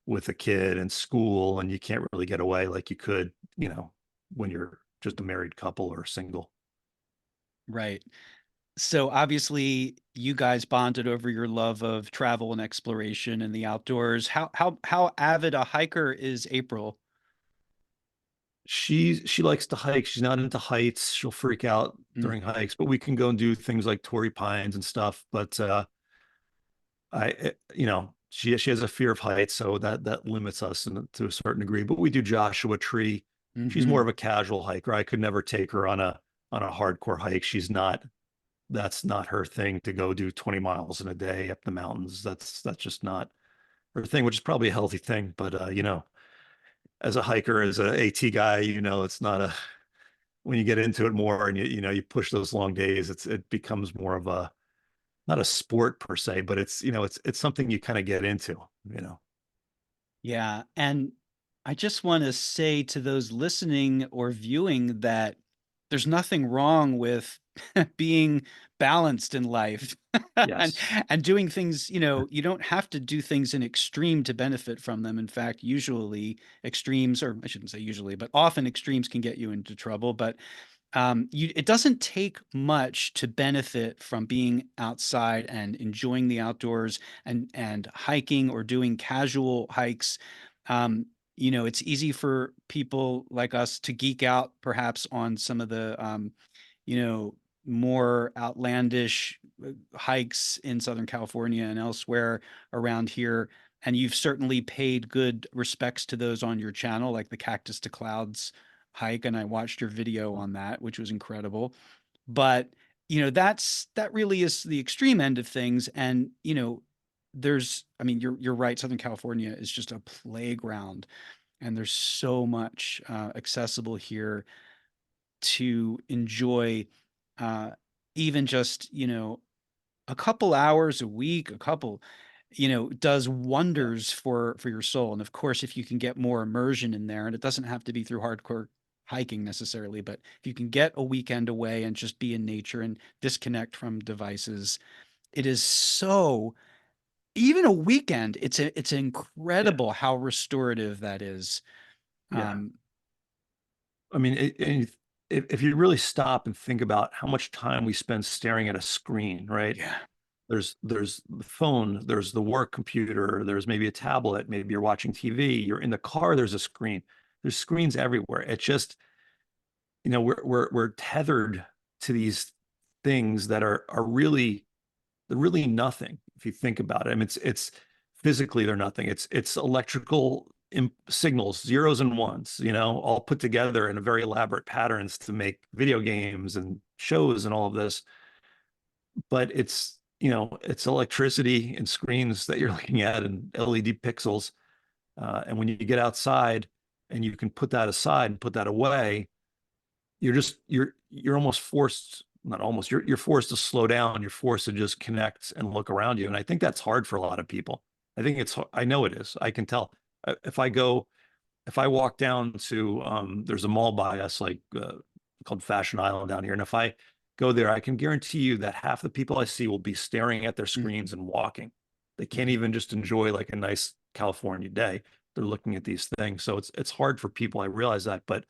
B: with a kid and school, and you can't really get away like you could, when you're just a married couple or single.
A: Right. So obviously you guys bonded over your love of travel and exploration and the outdoors. How avid a hiker is April?
B: She likes to hike. She's not into heights. She'll freak out
A: Mm,
B: during hikes, but we can go and do things like Torrey Pines and stuff. But she has a fear of heights, so that limits us to a certain degree. But we do Joshua Tree. She's more
A: hmm.
B: of a casual hiker. I could never take her on a hardcore hike. She's not. That's not her thing to go do 20 miles in a day up the mountains. That's just not her thing, which is probably a healthy thing. But as a hiker, as a AT guy, it's not a when you get into it more and you push those long days, it becomes more of a not a sport per se, but it's something you kind of get into, you know.
A: Yeah. And I just want to say to those listening or viewing that there's nothing wrong with being balanced in life and
B: Yes.
A: and doing things, you don't have to do things in extreme to benefit from them. In fact, usually extremes, or I shouldn't say usually, but often extremes can get you into trouble. But it doesn't take much to benefit from being outside and enjoying the outdoors and hiking or doing casual hikes. Um, it's easy for people like us to geek out perhaps on some of the you know, more outlandish hikes in Southern California and elsewhere around here. and you've certainly paid good respects to those on your channel, like the Cactus to Clouds hike, and I watched your video on that, which was incredible. But that really is the extreme end of things, and I mean, you're right. Southern California is just a playground, and there's so much accessible here to enjoy, uh, even just a couple hours a week, a couple, does
B: Yeah.
A: wonders for your soul. And of course, if you can get more immersion in there, and it doesn't have to be through hardcore hiking necessarily, but if you can get a weekend away and just be in nature and disconnect from devices, it is so, even a weekend, it's
B: Yeah.
A: incredible how restorative that is.
B: Yeah.
A: Um,
B: I mean, if you really stop and think about how much time we spend staring at a screen, right?
A: yeah.
B: There's the phone, there's the work computer, there's maybe a tablet, maybe you're watching TV, you're in the car, there's a screen. There's screens everywhere. It's just, we're tethered to these things that are really, they're really nothing if you think about it. I mean, it's physically they're nothing. It's electrical signals, zeros and ones, all put together in a very elaborate patterns to make video games and shows and all of this. But it's electricity and screens that you're looking at and LED pixels. And when you get outside and you can put that aside and put that away, you're almost forced, not almost, you're forced to slow down. You're forced to just connect and look around you. And I think that's hard for a lot of people. I know it is. I can tell. If I walk down to, there's a mall by us, like called Fashion Island down here. And if I go there, I can guarantee you that half the people I see will be staring at their
A: Mhm,
B: screens and walking. They can't
A: mhm.
B: even just enjoy like a nice California day. They're looking at these things. So it's hard for people. I realize that, but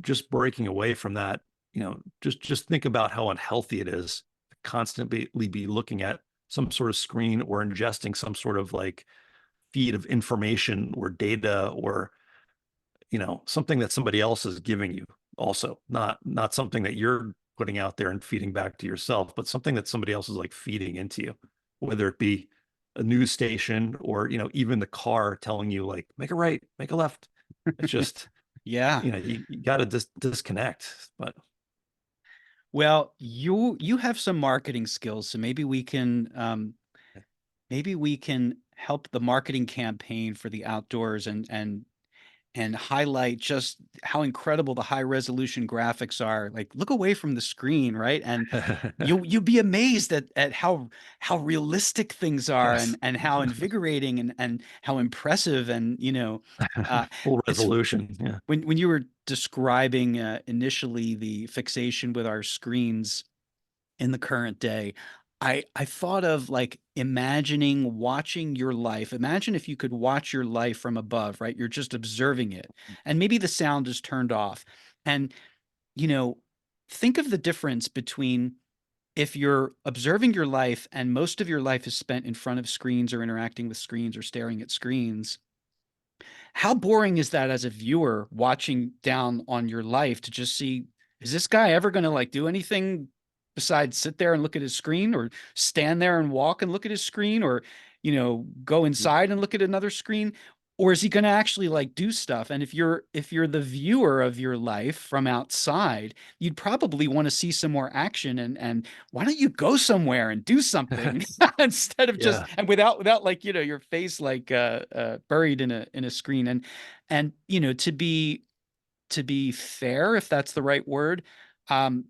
B: just breaking away from that, just think about how unhealthy it is to constantly be looking at some sort of screen or ingesting some sort of like feed of information or data or something that somebody else is giving you, also not something that you're putting out there and feeding back to yourself, but something that somebody else is like feeding into you, whether it be a news station or even the car telling you like make a right, make a left. It's just
A: Yeah.
B: you got to disconnect. But
A: Well, you have some marketing skills, so maybe we can help the marketing campaign for the outdoors, and highlight just how incredible the high resolution graphics are. Like, look away from the screen, right? And you'll be amazed at how realistic things are,
B: yes,
A: and how invigorating, and how impressive, and uh
B: full
A: it's
B: resolution. Yeah,
A: when you were describing initially the fixation with our screens in the current day, I thought of, like, imagining watching your life. Imagine if you could watch your life from above, right? You're just observing it, and maybe the sound is turned off. And, you know, think of the difference between, if you're observing your life and most of your life is spent in front of screens or interacting with screens or staring at screens. How boring is that as a viewer watching down on your life to just see, is this guy ever going to like do anything besides sit there and look at his screen, or stand there and walk and look at his screen, or, go inside and look at another screen? Or is he going to actually like do stuff? And if you're the viewer of your life from outside, you'd probably want to see some more action, and why don't you go somewhere and do something instead of just,
B: yeah,
A: and without like, your face like buried in a screen. And to be fair, if that's the right word, um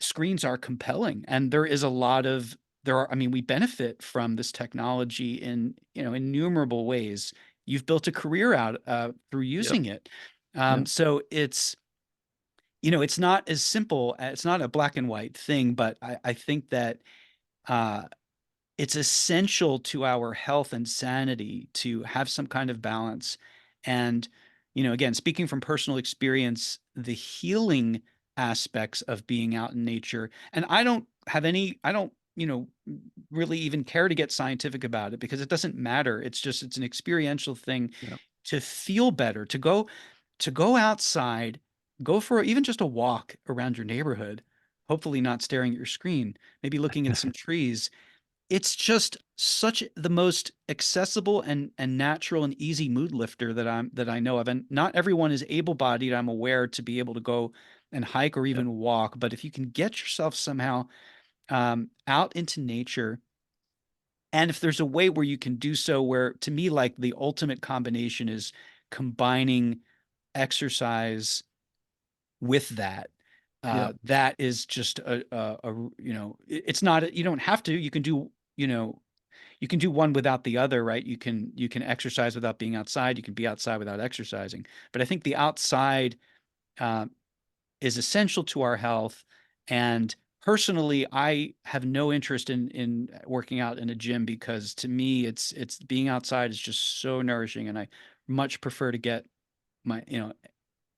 A: screens are compelling, and I mean, we benefit from this technology in innumerable ways. You've built a career out through
B: yep,
A: using it.
B: yep,
A: So it's not as simple. It's not a black and white thing, but I think that uh, it's essential to our health and sanity to have some kind of balance. And, again, speaking from personal experience, the healing aspects of being out in nature, and I don't, really even care to get scientific about it, because it doesn't matter. It's an experiential thing
B: yep.
A: to feel better, to go outside, go for even just a walk around your neighborhood, hopefully not staring at your screen, maybe looking at some trees, it's just such the most accessible and natural and easy mood lifter that I know of. And not everyone is able-bodied, I'm aware, to be able to go and hike or
B: Yeah.
A: even walk. But if you can get yourself somehow out into nature, and if there's a way where you can do so, where to me, like the ultimate combination is combining exercise with that.
B: Yeah.
A: That is just it's not, you don't have to, you can do, you can do one without the other, right? You can exercise without being outside. You can be outside without exercising. But I think the outside uh, is essential to our health. And personally, I have no interest in working out in a gym because to me, it's being outside is just so nourishing, and I much prefer to get my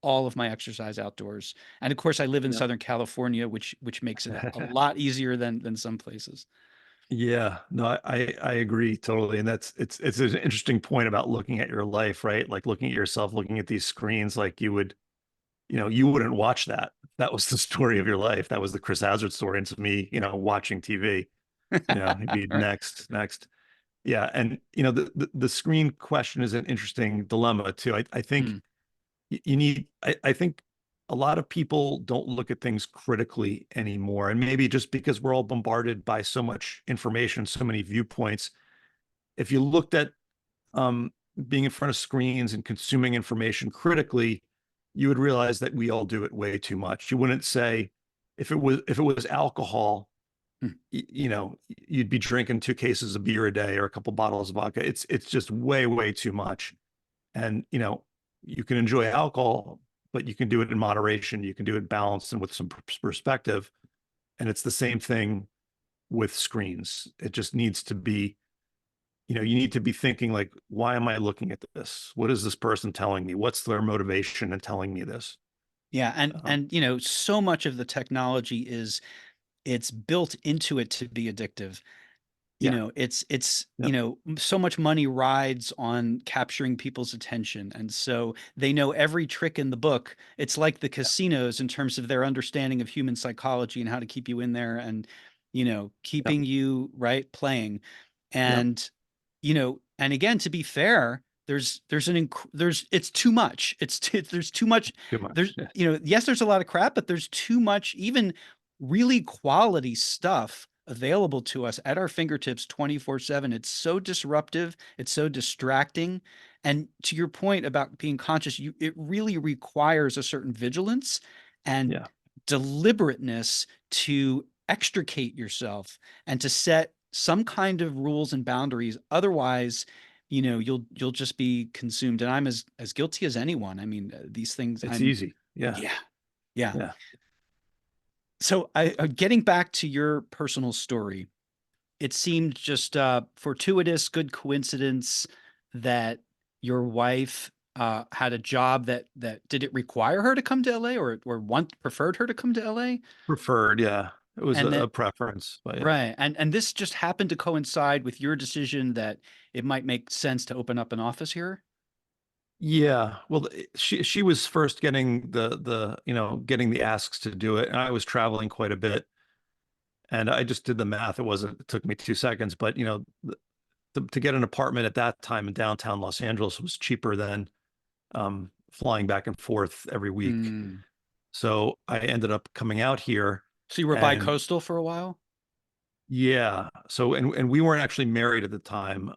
A: all of my exercise outdoors. And of course, I live in
B: Yeah.
A: Southern California, which makes it a lot easier than some places.
B: Yeah, no, I agree totally. And it's an interesting point about looking at your life, right? Like looking at yourself, looking at these screens, like you wouldn't watch that. That was the story of your life. That was the Cris Hazzard story. And to me, watching TV, he'd be next, next. Yeah. And the screen question is an interesting dilemma too. I think
A: Mm,
B: you need, I think a lot of people don't look at things critically anymore. And maybe just because we're all bombarded by so much information, so many viewpoints, if you looked at um, being in front of screens and consuming information critically, you would realize that we all do it way too much. You wouldn't say if it was alcohol,
A: mm.
B: you'd be drinking 2 cases of beer a day or a couple bottles of vodka. It's just way too much. And you can enjoy alcohol, but you can do it in moderation. You can do it balanced and with some perspective. And it's the same thing with screens. It just needs to be, you need to be thinking like, why am I looking at this? What is this person telling me? What's their motivation in telling me this?
A: Yeah, and
B: Um,
A: and you know, so much of the technology is it's built into it to be addictive.
B: yeah,
A: It's
B: yeah,
A: so much money rides on capturing people's attention, and so they know every trick in the book. It's like the
B: yeah,
A: casinos in terms of their understanding of human psychology and how to keep you in there, and
B: yeah,
A: keeping you right playing.
B: yeah.
A: And again, to be fair, there's it's too much. There's too much.
B: Too much.
A: There's
B: Yeah,
A: yes, there's a lot of crap, but there's too much even really quality stuff available to us at our fingertips 24/7. It's so disruptive, it's so distracting. And to your point about being conscious, it really requires a certain vigilance and
B: yeah.
A: deliberateness to extricate yourself and to set some kind of rules and boundaries. Otherwise, you'll just be consumed. And I'm as guilty as anyone. I mean, these things
B: It's
A: I'm
B: easy. Yeah,
A: yeah. Yeah.
B: yeah.
A: So getting back to your personal story, it seemed just fortuitous, good coincidence that your wife had a job that did it require her to come to LA, or want preferred her to come to LA,
B: Preferred. Yeah, it was a,
A: and
B: a
A: that
B: preference, but yeah.
A: right, and this just happened to coincide with your decision that it might make sense to open up an office here.
B: Yeah, well, she was first getting getting the asks to do it, and I was traveling quite a bit, and I just did the math. It took me 2 seconds, but to get an apartment at that time in downtown Los Angeles was cheaper than flying back and forth every week.
A: Hmm.
B: So I ended up coming out here,
A: So you were
B: and
A: bi-coastal for a while?
B: yeah, so and we weren't actually married at the time.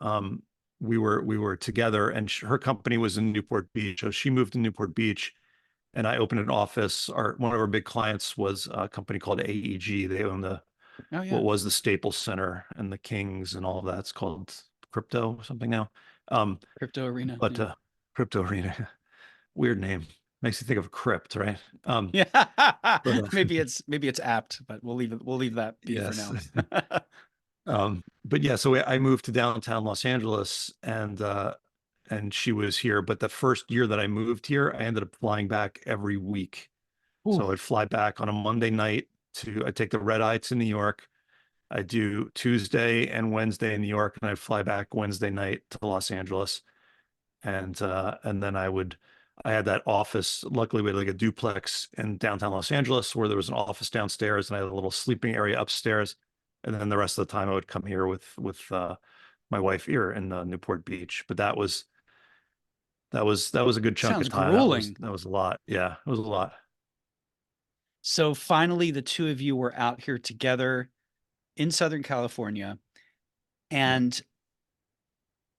B: We were together, and her company was in Newport Beach, so she moved to Newport Beach and I opened an office. One of our big clients was a company called AEG. They own
A: Oh yeah,
B: what was the Staples Center and the Kings and all of that. It's called Crypto or something now. Um,
A: crypto arena.
B: but
A: Yeah.
B: Crypto Arena, weird name. Makes you think of crypt, right?
A: Yeah,
B: But
A: maybe it's apt, but we'll leave that be for
B: yes.
A: now.
B: But yeah, so I moved to downtown Los Angeles and she was here. But the first year that I moved here, I ended up flying back every week.
A: Ooh.
B: So I'd fly back on a Monday night I take the red eye to New York. I do Tuesday and Wednesday in New York, and I'd fly back Wednesday night to Los Angeles. And then I had that office. Luckily, we had like a duplex in downtown Los Angeles where there was an office downstairs and I had a little sleeping area upstairs. And then the rest of the time I would come here with my wife here in Newport Beach. But that was a good chunk of
A: Sounds
B: time. That was
A: grueling.
B: that was a lot. Yeah, it was a lot.
A: So finally, the two of you were out here together in Southern California,
B: Yeah.
A: and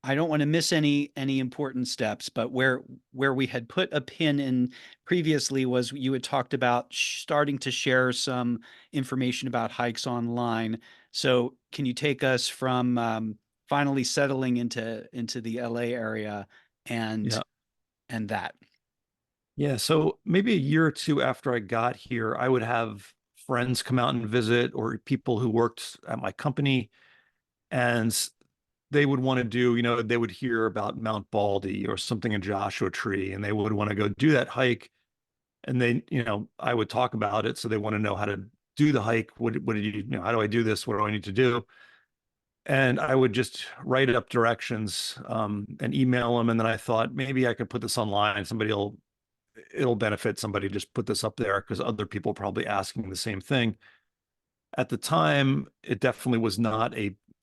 A: I don't want to miss any important steps, but where we had put a pin in previously was you had talked about starting to share some information about hikes online. So can you take us from finally settling into the LA area and
B: Yeah.
A: and that?
B: Yeah. So maybe a year or two after I got here, I would have friends come out and visit or people who worked at my company, and they would want to do, they would hear about Mount Baldy or something in Joshua Tree, and they would want to go do that hike. And I would talk about it. So they want to know how to do the hike. What did how do I do this? What do I need to do? And I would just write up directions, and email them. And then I thought maybe I could put this online. It'll benefit somebody. Just put this up there because other people are probably asking the same thing. At the time, it definitely was not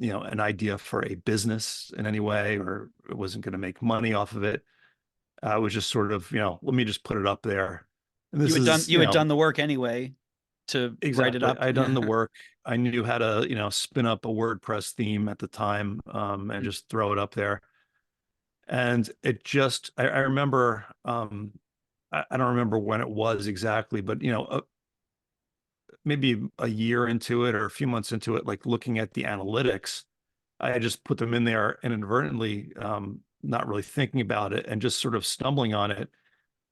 B: an idea for a business in any way, or it wasn't going to make money off of it. I was just sort of, let me just put it up there. And this is,
A: You had done the work anyway to write it
B: exactly.
A: up.
B: I had done the work. I knew how to, spin up a WordPress theme at the time, and just throw it up there. And it just, I remember, I don't remember when it was exactly, but maybe a year into it or a few months into it, like looking at the analytics, I just put them in there inadvertently, not really thinking about it and just sort of stumbling on it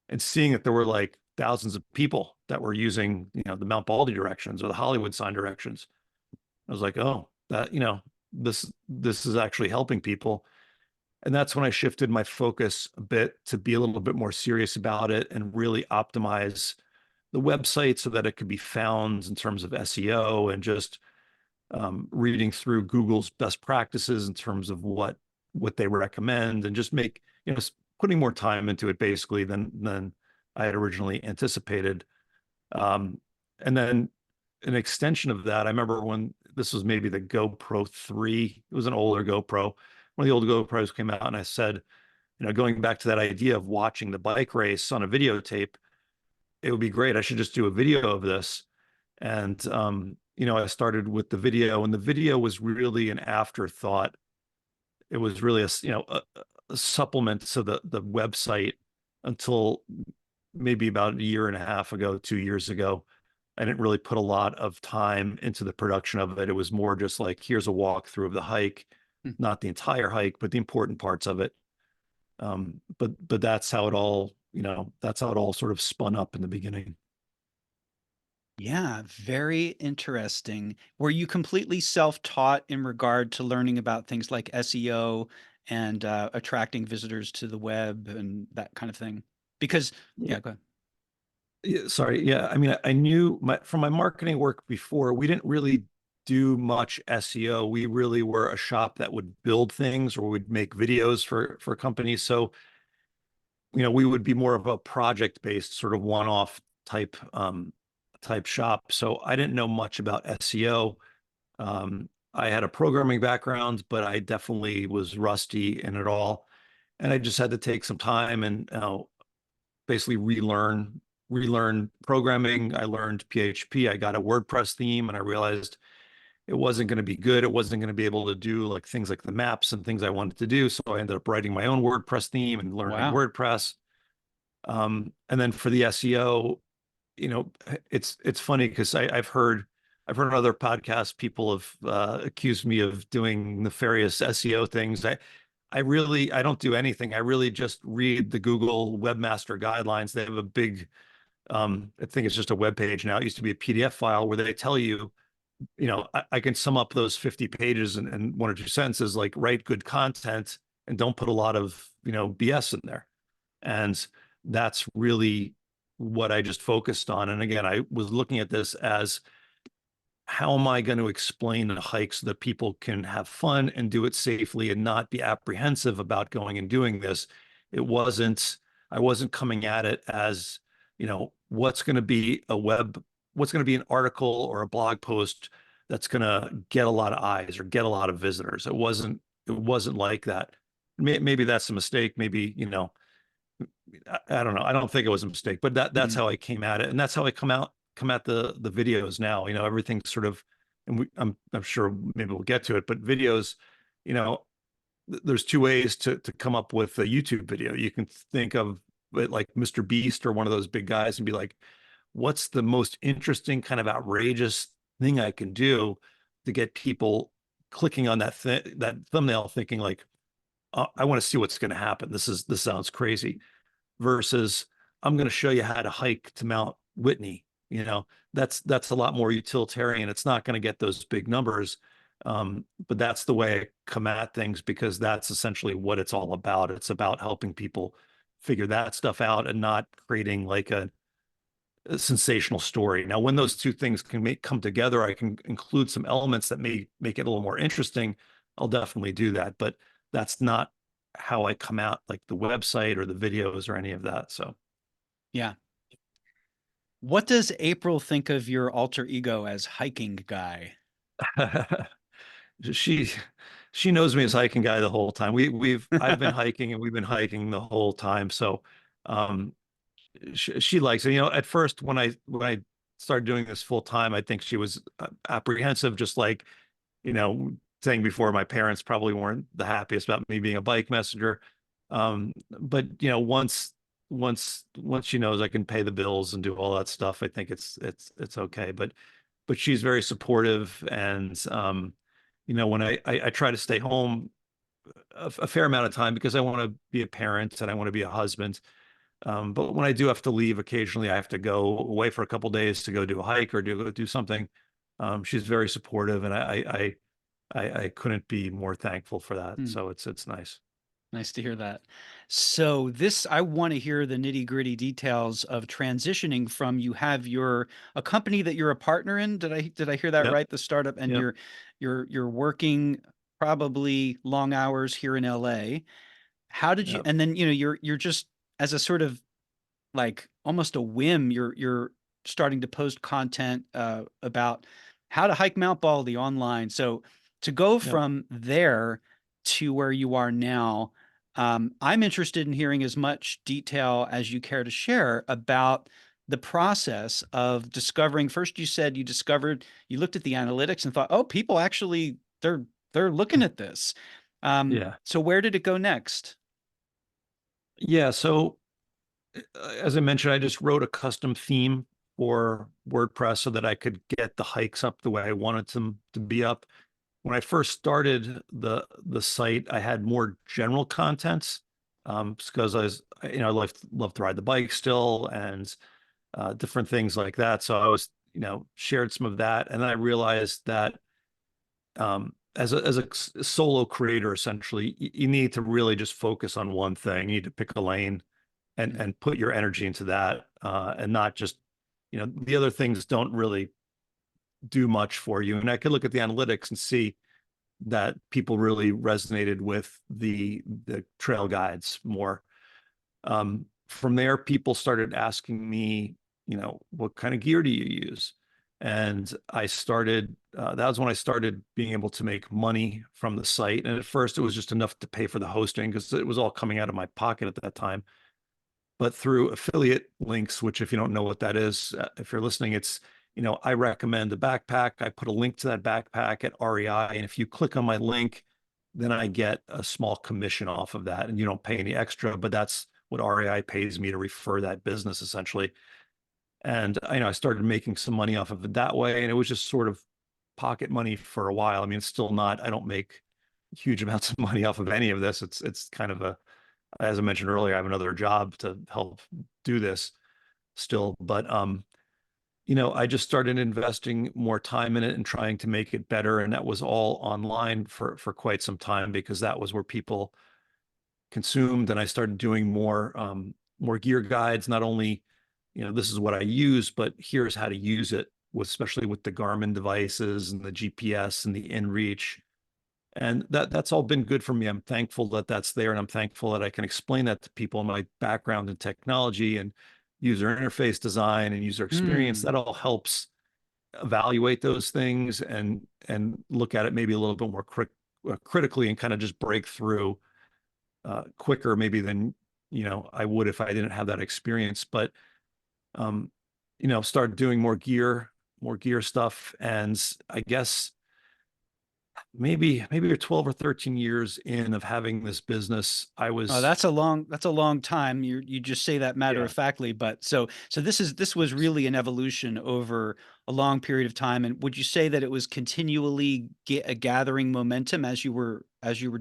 B: and seeing that there were like thousands of people that were using, the Mount Baldy directions or the Hollywood sign directions. I was like, oh, that, this is actually helping people. And that's when I shifted my focus a bit to be a little bit more serious about it and really optimize the website so that it could be found in terms of SEO and just reading through Google's best practices in terms of what they recommend and just putting more time into it basically than I had originally anticipated. Um, and then an extension of that, I remember when this was maybe the GoPro 3, it was an older GoPro. One of the old GoPros came out and I said, going back to that idea of watching the bike race on a videotape, it would be great. I should just do a video of this. And I started with the video, and the video was really an afterthought. It was really a supplement to the website until maybe about a year and a half ago, 2 years ago. I didn't really put a lot of time into the production of it. It was more just like, here's a walkthrough of the hike, not the entire hike, but the important parts of it. But that's how it all sort of spun up in the beginning.
A: Yeah, very interesting. Were you completely self-taught in regard to learning about things like SEO and attracting visitors to the web and that kind of thing? Because,
B: Yeah.
A: yeah, go ahead.
B: Yeah, sorry. Yeah. I mean, I knew from my marketing work before, we didn't really do much SEO. We really were a shop that would build things or would make videos for companies. So, we would be more of a project-based sort of one-off type shop. So I didn't know much about SEO. I had a programming background, but I definitely was rusty in it all. And I just had to take some time and basically relearn programming. I learned PHP. I got a WordPress theme, and I realized it wasn't going to be good. It wasn't going to be able to do like things like the maps and things I wanted to do. So I ended up writing my own WordPress theme and learning
A: Wow.
B: WordPress. And then for the SEO, it's funny because I've heard on other podcasts people have accused me of doing nefarious SEO things. I don't do anything. I really just read the Google Webmaster Guidelines. They have a big, I think it's just a web page now. It used to be a PDF file where they tell you, I can sum up those 50 pages in one or two sentences, like write good content and don't put a lot of, BS in there. And that's really what I just focused on. And again, I was looking at this as, how am I going to explain a hike so that people can have fun and do it safely and not be apprehensive about going and doing this? I wasn't coming at it as, what's going to be an article or a blog post that's going to get a lot of eyes or get a lot of visitors. It wasn't like that. Maybe that's a mistake. Maybe, I don't know. I don't think it was a mistake, but that's
A: Mm.
B: how I came at it, and that's how I come at the videos now. Everything's sort of, and I'm sure maybe we'll get to it, but videos, you know, there's two ways to come up with a YouTube video. You can think of it like Mr. Beast or one of those big guys and be like, what's the most interesting kind of outrageous thing I can do to get people clicking on that thumbnail thinking like, I want to see what's going to happen. This sounds crazy versus I'm going to show you how to hike to Mount Whitney. That's a lot more utilitarian. It's not going to get those big numbers, but that's the way I come at things because that's essentially what it's all about. It's about helping people figure that stuff out and not creating like a sensational story. Now, when those two things come together, I can include some elements that may make it a little more interesting. I'll definitely do that, but that's not how I come out like the website or the videos or any of that. So
A: Yeah. What does April think of your alter ego as hiking guy?
B: she she knows me as hiking guy the whole time. I've been hiking and we've been hiking the whole time. So um she likes it. At first when I started doing this full time, I think she was apprehensive, just like, saying before, my parents probably weren't the happiest about me being a bike messenger. But once she knows I can pay the bills and do all that stuff, I think it's okay. But she's very supportive, and when I try to stay home a fair amount of time because I want to be a parent and I want to be a husband. But when I do have to leave occasionally, I have to go away for a couple days to go do a hike or do something. She's very supportive, and I couldn't be more thankful for that.
A: Hmm.
B: So it's nice.
A: Nice to hear that. So I want to hear the nitty gritty details of transitioning from you have a company that you're a partner in. Did I hear that
B: Yep.
A: right? The startup, and
B: Yep.
A: you're working probably long hours here in LA. How did you,
B: Yep.
A: and then, you're just as a sort of like almost a whim, you're starting to post content about how to hike Mount Baldy online. So to go
B: Yep.
A: from there to where you are now, I'm interested in hearing as much detail as you care to share about the process of discovering. First, you said you looked at the analytics and thought, oh, people actually they're looking at this.
B: Yeah.
A: So where did it go next?
B: Yeah. So as I mentioned, I just wrote a custom theme for WordPress so that I could get the hikes up the way I wanted them to be up. When I first started the site, I had more general content, because I love to ride the bike still and different things like that. So I was, shared some of that, and then I realized that as a solo creator, essentially, you need to really just focus on one thing. You need to pick a lane and put your energy into that, and not just, the other things don't really do much for you. And I could look at the analytics and see that people really resonated with the trail guides more. From there, people started asking me, what kind of gear do you use? And that was when I started being able to make money from the site. And at first, it was just enough to pay for the hosting because it was all coming out of my pocket at that time. But through affiliate links, which if you don't know what that is, if you're listening, it's, I recommend a backpack. I put a link to that backpack at REI. And if you click on my link, then I get a small commission off of that. And you don't pay any extra, but that's what REI pays me to refer that business essentially. And I started making some money off of it that way. And it was just sort of pocket money for a while. I mean, it's still not, I don't make huge amounts of money off of any of this. It's kind of as I mentioned earlier, I have another job to help do this still. But I just started investing more time in it and trying to make it better. And that was all online for quite some time because that was where people consumed. And I started doing more gear guides, not only, this is what I use, but here's how to use it with, especially with the Garmin devices and the GPS and the InReach. And that's all been good for me. I'm thankful that that's there, and I'm thankful that I can explain that to people in my background in technology and user interface design and user experience.
A: Hmm.
B: That all helps evaluate those things and look at it maybe a little bit more critically and kind of just break through quicker maybe than I would if I didn't have that experience. But um, started doing more gear stuff, and I guess maybe you're 12 or 13 years in of having this business. I
A: Oh,
B: was
A: that's a long time. You just say that matter
B: Yeah.
A: of factly, but so this was really an evolution over a long period of time. And would you say that it was continually gathering momentum as you were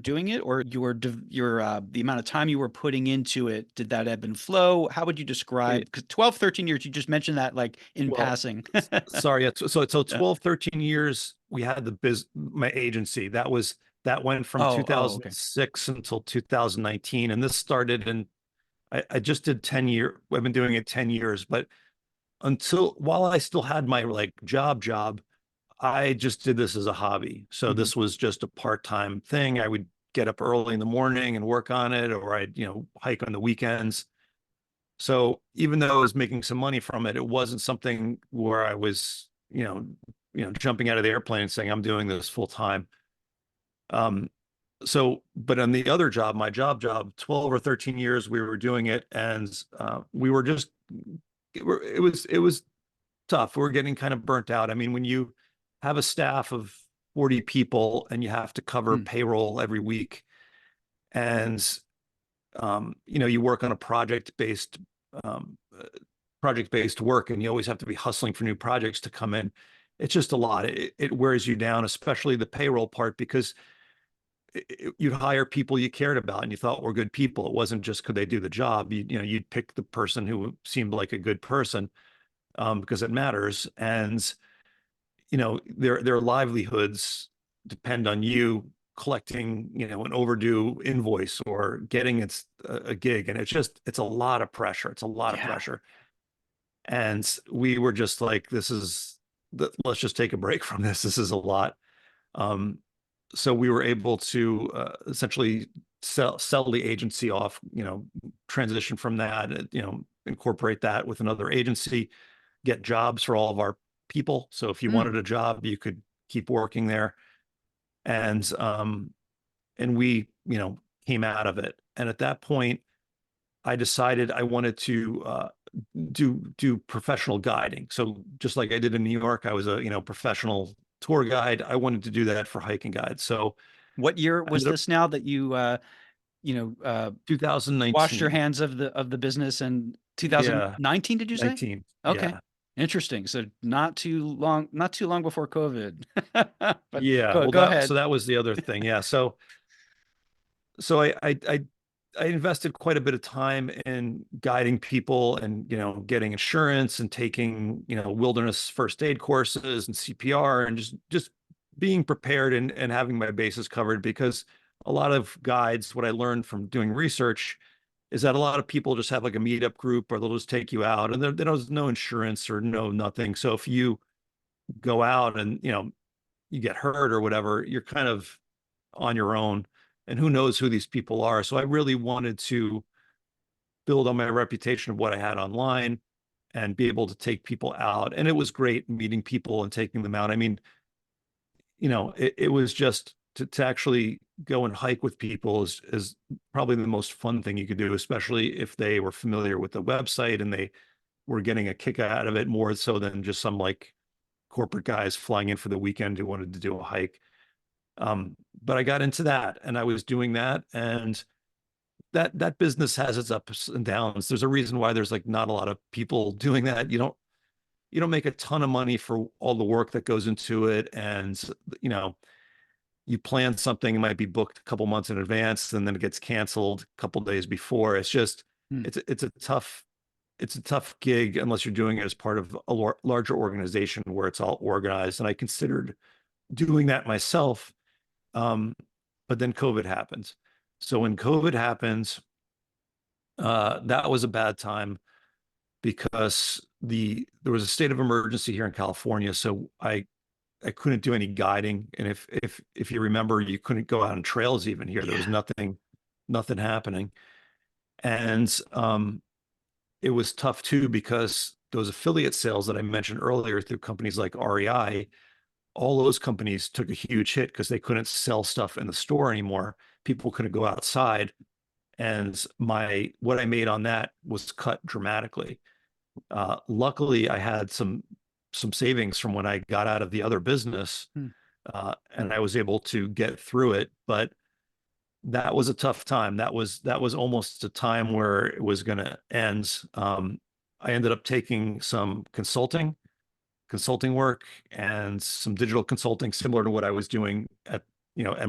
A: doing it, or the amount of time you were putting into it, did that ebb and flow? How would you describe?
B: it,
A: Because 12, 13 years, you just mentioned that like in
B: well,
A: passing.
B: sorry, so
A: Yeah.
B: 12, 13 years we had my agency. That went from
A: Oh, okay.
B: 2006 until 2019, and this started in I just did 10 year. I've been doing it 10 years, but while I still had my like job, I just did this as a hobby. So
A: Mhm.
B: this was just a part-time thing. I would get up early in the morning and work on it, or I'd, hike on the weekends. So even though I was making some money from it, it wasn't something where I was, jumping out of the airplane and saying, I'm doing this full time. Um, but on the other job, my job, 12 or 13 years, we were doing it, and we were just, it was tough. We're getting kind of burnt out. I mean, when you have a staff of 40 people and you have to cover
A: Hmm.
B: payroll every week, and you work on a um, project-based work, and you always have to be hustling for new projects to come in. It's just a lot. It wears you down, especially the payroll part, because you'd hire people you cared about and you thought were good people. It wasn't just could they do the job. You'd pick the person who seemed like a good person, because it matters. And their livelihoods depend on you collecting an overdue invoice or getting a gig, and it's a lot of pressure. It's a lot of
A: Yeah.
B: pressure. And we were just like, let's just take a break from this. This is a lot. um, so we were able to essentially sell the agency off, transition from that, incorporate that with another agency, get jobs for all of our people. So if you
A: Hmm.
B: wanted a job, you could keep working there. And we, came out of it. And at that point, I decided I wanted to do professional guiding. So just like I did in New York, I was a, professional tour guide. I wanted to do that for hiking guides. So
A: What year
B: I
A: was
B: ended up
A: this now that you know, washed your
B: 2019.
A: hands of the business in
B: Yeah,
A: 2019, did you say?
B: 19.
A: Okay.
B: Yeah.
A: Interesting. So not too long before COVID. But
B: Yeah.
A: go
B: Well,
A: go
B: so
A: ahead.
B: that was the other thing. Yeah. So I invested quite a bit of time in guiding people and, getting insurance and taking, wilderness first aid courses and CPR, and just being prepared and having my bases covered, because a lot of guides, what I learned from doing research is that a lot of people just have like a meetup group, or they'll just take you out, and there's no insurance or no nothing. So if you go out and, you get hurt or whatever, you're kind of on your own, and who knows who these people are. So I really wanted to build on my reputation of what I had online and be able to take people out. And it was great meeting people and taking them out. I mean, it was just to actually go and hike with people is probably the most fun thing you could do, especially if they were familiar with the website and they were getting a kick out of it more so than just some like corporate guys flying in for the weekend who wanted to do a hike. But I got into that, and I was doing that, and that business has its ups and downs. There's a reason why there's like not a lot of people doing that. You don't make a ton of money for all the work that goes into it, and you know you plan something, it might be booked a couple months in advance, and then it gets canceled a couple days before.
A: Hmm.
B: It's a tough gig unless you're doing it as part of a larger organization where it's all organized. And I considered doing that myself. um, but then COVID happens. So when COVID happens, that was a bad time because there was a state of emergency here in California. So I couldn't do any guiding. And if you remember, you couldn't go out on trails even here. There was
A: Yeah.
B: nothing happening. And it was tough too because those affiliate sales that I mentioned earlier through companies like REI, all those companies took a huge hit because they couldn't sell stuff in the store anymore. People couldn't go outside. And my what I made on that was cut dramatically. Luckily, I had some savings from when I got out of the other business,
A: Hmm.
B: and I was able to get through it. But that was a tough time. That was almost a time where it was going to end. I ended up taking some consulting work and some digital consulting, similar to what I was doing at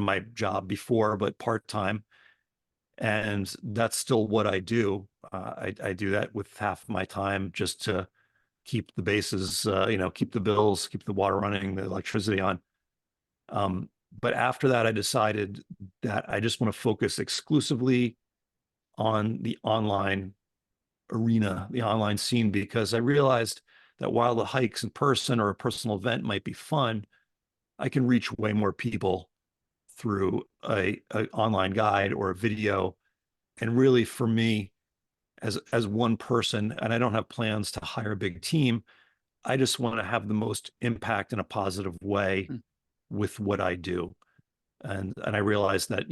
B: my job before, but part time. And that's still what I do. I do that with half my time just to keep the bases, keep the bills, keep the water running, the electricity on. Um, but after that, I decided that I just want to focus exclusively on the online arena, the online scene, because I realized that while the hikes in person or a personal event might be fun, I can reach way more people through a online guide or a video. And really, for me, as one person, and I don't have plans to hire a big team, I just want to have the most impact in a positive way
A: Hmm.
B: with what I do. And I realized that,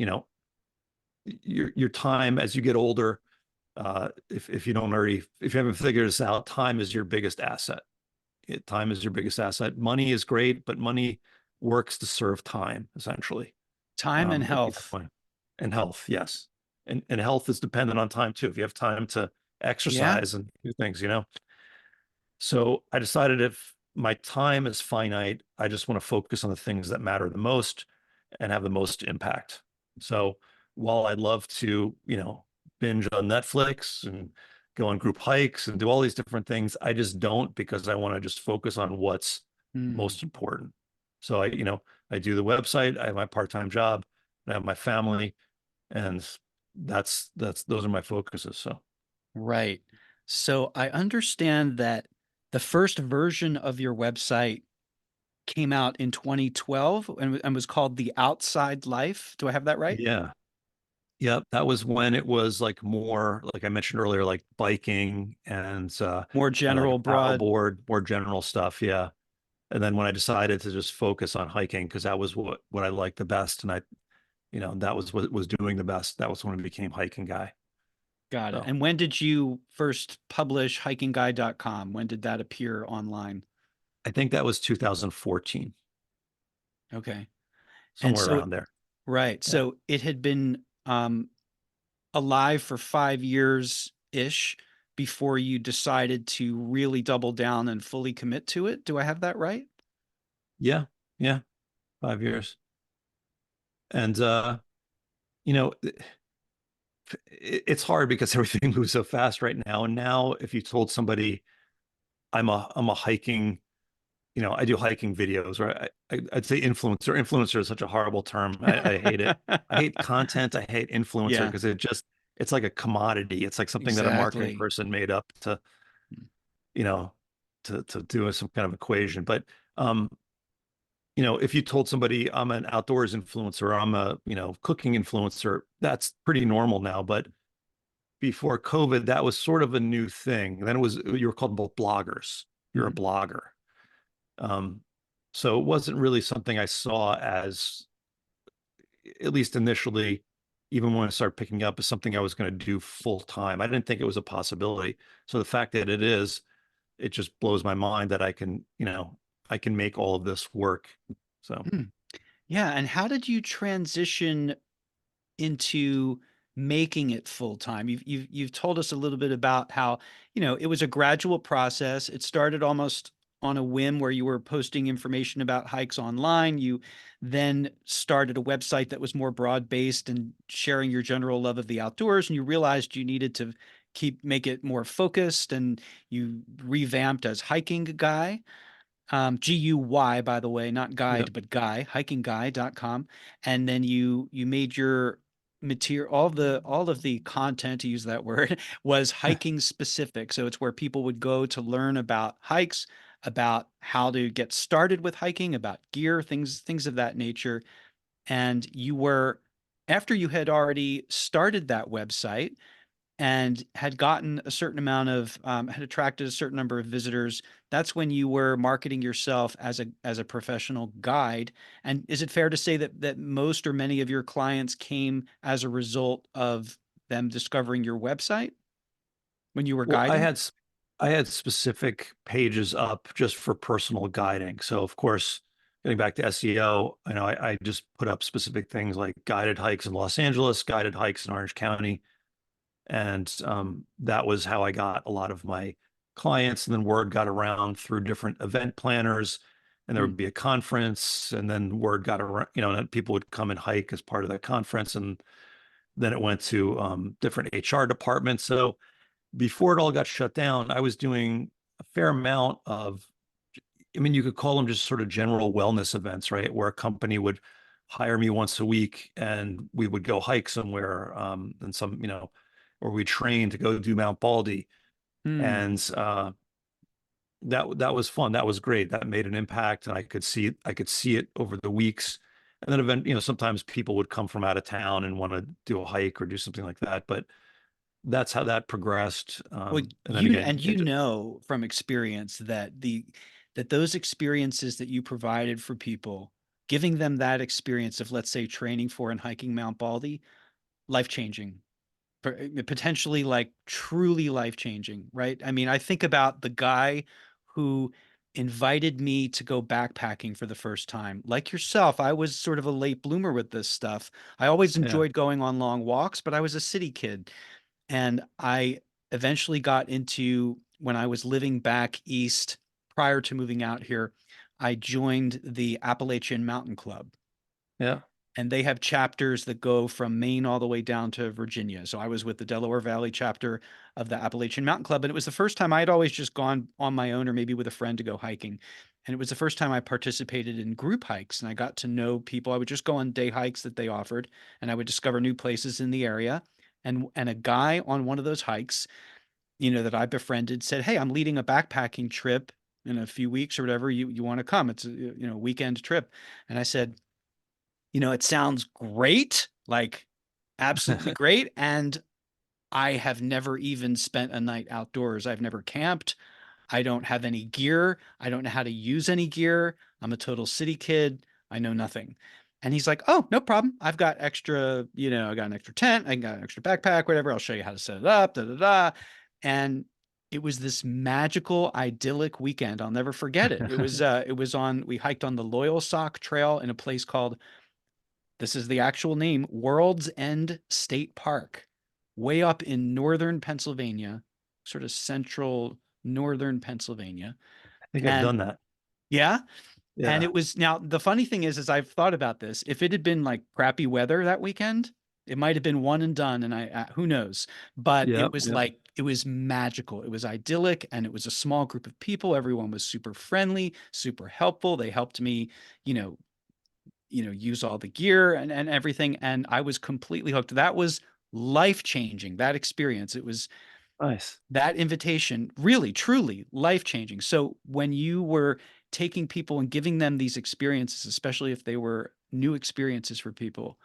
B: your time as you get older, if you don't already, if you haven't figured this out, time is your biggest asset. Time is your biggest asset. Money is great, but money works to serve time, essentially.
A: Time and
B: If you
A: health.
B: have and health, yes. And health is dependent on time too. If you have time to
A: Yeah.
B: exercise and do things. So I decided if my time is finite, I just want to focus on the things that matter the most and have the most impact. So while I'd love to, binge on Netflix and go on group hikes and do all these different things, I just don't, because I want to just focus on what's
A: Hmm.
B: most important. So I do the website, I have my part-time job, I have my family, and those are my focuses. So
A: Right. So I understand that the first version of your website came out in 2012 and was called The Outside Life. Do I have that right?
B: yeah. Yep, that was when it was like more, like I mentioned earlier, like biking
A: More
B: and like a
A: general, broad.
B: paddleboard, more general stuff. Yeah. And then when I decided to just focus on hiking, because that was what I liked the best, and that was what was doing the best. That was when I became hiking guy.
A: Got it.
B: So
A: And when did you first publish hikingguide.com? When did that appear online?
B: I think that was 2014,
A: Okay. And
B: somewhere
A: so,
B: around there.
A: right.
B: Yeah.
A: So it had been alive for 5 years ish before you decided to really double down and fully commit to it. Do I have that right?
B: Yeah. Yeah. 5 years. And you know, it's hard because everything moves so fast right now. And now if you told somebody I'm a hiking, I do hiking videos, right? I'd say influencer. Influencer is such a horrible term. I hate it. I hate content. I hate influencer
A: Yeah,
B: because it's like a commodity. It's like something that a marketing
A: exactly.
B: person made up you know, to do some kind of equation. But um, if you told somebody I'm an outdoors influencer, I'm a, cooking influencer, that's pretty normal now. But before COVID, that was sort of a new thing. Then you were called both bloggers. You're a
A: Mhm.
B: blogger. Um, so it wasn't really something I saw as, at least initially, even when I started picking up, as something I was going to do full time. I didn't think it was a possibility. So the fact that it is, it just blows my mind that I can make all of this work. So
A: Hmm. Yeah, and how did you transition into making it full time? You've told us a little bit about how, it was a gradual process. It started almost on a whim where you were posting information about hikes online. You then started a website that was more broad-based and sharing your general love of the outdoors, and you realized you needed to make it more focused, and you revamped as hiking guy. GUY, by the way, not
B: yeah,
A: guide, but guy, hikingguy.com. And then you made your material, all of the content, to use that word, was hiking specific. So it's where people would go to learn about hikes, about how to get started with hiking, about gear, things of that nature. And after you had already started that website, and had gotten a certain amount of had attracted a certain number of visitors, that's when you were marketing yourself as a professional guide. And is it fair to say that most or many of your clients came as a result of them discovering your website when you were
B: Well,
A: guiding?
B: I had specific pages up just for personal guiding. So of course, getting back to SEO, I just put up specific things like guided hikes in Los Angeles, guided hikes in Orange County, and that was how I got a lot of my clients. And then word got around through different event planners, and there
A: Hmm.
B: would be a conference, and then word got around, and people would come and hike as part of that conference, and then it went to different HR departments. So before it all got shut down, I was doing a fair amount of, I mean, you could call them just sort of general wellness events, right? Where a company would hire me once a week and we would go hike somewhere, and or we train to go do Mount Baldy.
A: Hmm.
B: And that was fun. That was great. That made an impact, and I could see it over the weeks. And then sometimes people would come from out of town and want to do a hike or do something like that. But that's how that progressed.
A: Well,
B: And then again,
A: you know from experience that those experiences that you provided for people, giving them that experience of, let's say, training for and hiking Mount Baldy, life changing, potentially like truly life changing, right? I mean, I think about the guy who invited me to go backpacking for the first time. Like yourself, I was sort of a late bloomer with this stuff. I always
B: yeah,
A: enjoyed going on long walks, but I was a city kid. And I eventually got into, when I was living back east prior to moving out here, I joined the Appalachian Mountain Club.
B: yeah,
A: And they have chapters that go from Maine all the way down to Virginia. So I was with the Delaware Valley chapter of the Appalachian Mountain Club. And it was the first time I had always just gone on my own or maybe with a friend to go hiking. And it was the first time I participated in group hikes and I got to know people. I would just go on day hikes that they offered and I would discover new places in the area. And a guy on one of those hikes, that I befriended said, "Hey, I'm leading a backpacking trip in a few weeks or whatever. You want to come? It's a, weekend trip." And I said, "It sounds great, like absolutely great. And I have never even spent a night outdoors. I've never camped. I don't have any gear. I don't know how to use any gear. I'm a total city kid. I know nothing." And he's like, "Oh, no problem. I've got extra, I got an extra tent. I got an extra backpack, whatever. I'll show you how to set it up, da da da." And it was this magical, idyllic weekend. I'll never forget it. We hiked on the Loyal Sock Trail in a place called, this is the actual name, World's End State Park, way up in northern Pennsylvania, sort of central northern Pennsylvania.
B: I think I've
A: And
B: done that.
A: yeah, and
B: Yeah,
A: it was, now the funny thing is I've thought about this. If it had been like crappy weather that weekend, it might have been one and done, and who knows? But
B: yeah,
A: it was
B: yeah.
A: like, it was magical. It was idyllic, and it was a small group of people. Everyone was super friendly, super helpful. They helped me, you know, use all the gear and everything. And I was completely hooked. That was life changing, that experience. It was
B: Nice.
A: that invitation, really, truly life changing. So when you were taking people and giving them these experiences, especially if they were new experiences for people,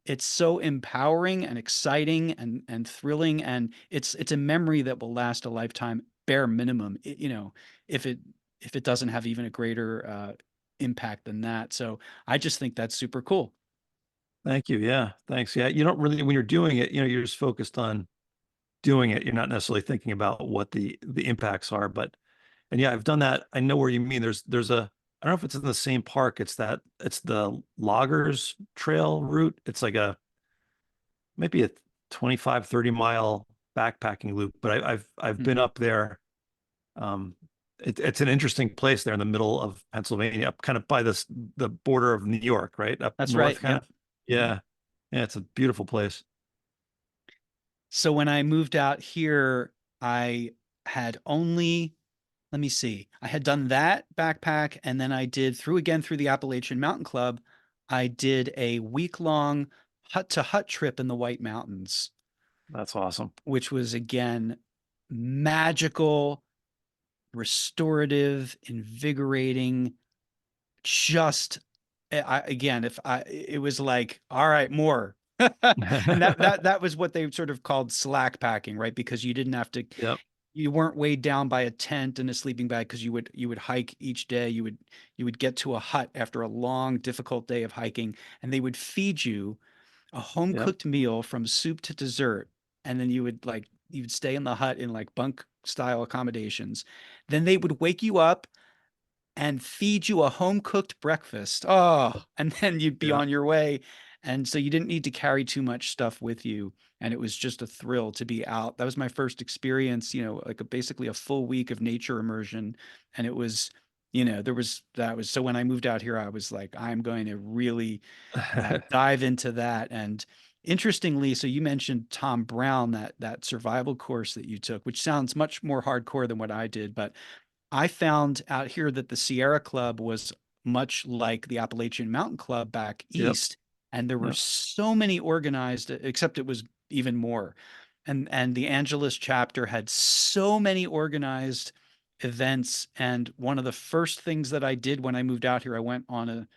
A: it's so empowering and exciting and thrilling. And it's a memory that will last a lifetime, bare minimum, if it doesn't have even a greater impact than that. So I just think that's super cool.
B: Thank you. Yeah, thanks. Yeah, you don't really, when you're doing it, you're just focused on doing it. You're not necessarily thinking about what the impacts are. But and yeah, I've done that. I know where you mean. There's a, I don't know if it's in the same park. It's the Loggers Trail route. It's like a maybe a 25, 30 mile backpacking loop. But I've
A: Hmm.
B: been up there. Um, it's an interesting place there in the middle of Pennsylvania, up kind of by the border of New York, right? Up
A: That's right.
B: north, kind
A: Yep.
B: of. Yeah. Yeah, it's a beautiful place.
A: So when I moved out here, I had only, let me see, I had done that backpack, and then I did through the Appalachian Mountain Club. I did a week long hut to hut trip in the White Mountains,
B: That's awesome.
A: which was again magical, restorative, invigorating. Just again, if I, it was like, all right, more. And that was what they sort of called slack packing, right? Because you didn't have to,
B: Yep.
A: you weren't weighed down by a tent and a sleeping bag because you would hike each day. You would get to a hut after a long, difficult day of hiking, and they would feed you a home
B: Yep.
A: cooked meal from soup to dessert. And then you'd stay in the hut in like bunk style accommodations. Then they would wake you up and feed you a home cooked breakfast. Oh, and then you'd be
B: Yeah.
A: on your way. And so you didn't need to carry too much stuff with you. And it was just a thrill to be out. That was my first experience, like basically a full week of nature immersion. And it was, that was, so when I moved out here, I was like, I'm going to really dive into that. And interestingly, so you mentioned Tom Brown, that survival course that you took, which sounds much more hardcore than what I did, but I found out here that the Sierra Club was much like the Appalachian Mountain Club back
B: Yep.
A: east, and there were
B: Yep.
A: so many organized, except it was even more. And the Angeles chapter had so many organized events. And one of the first things that I did when I moved out here, I went on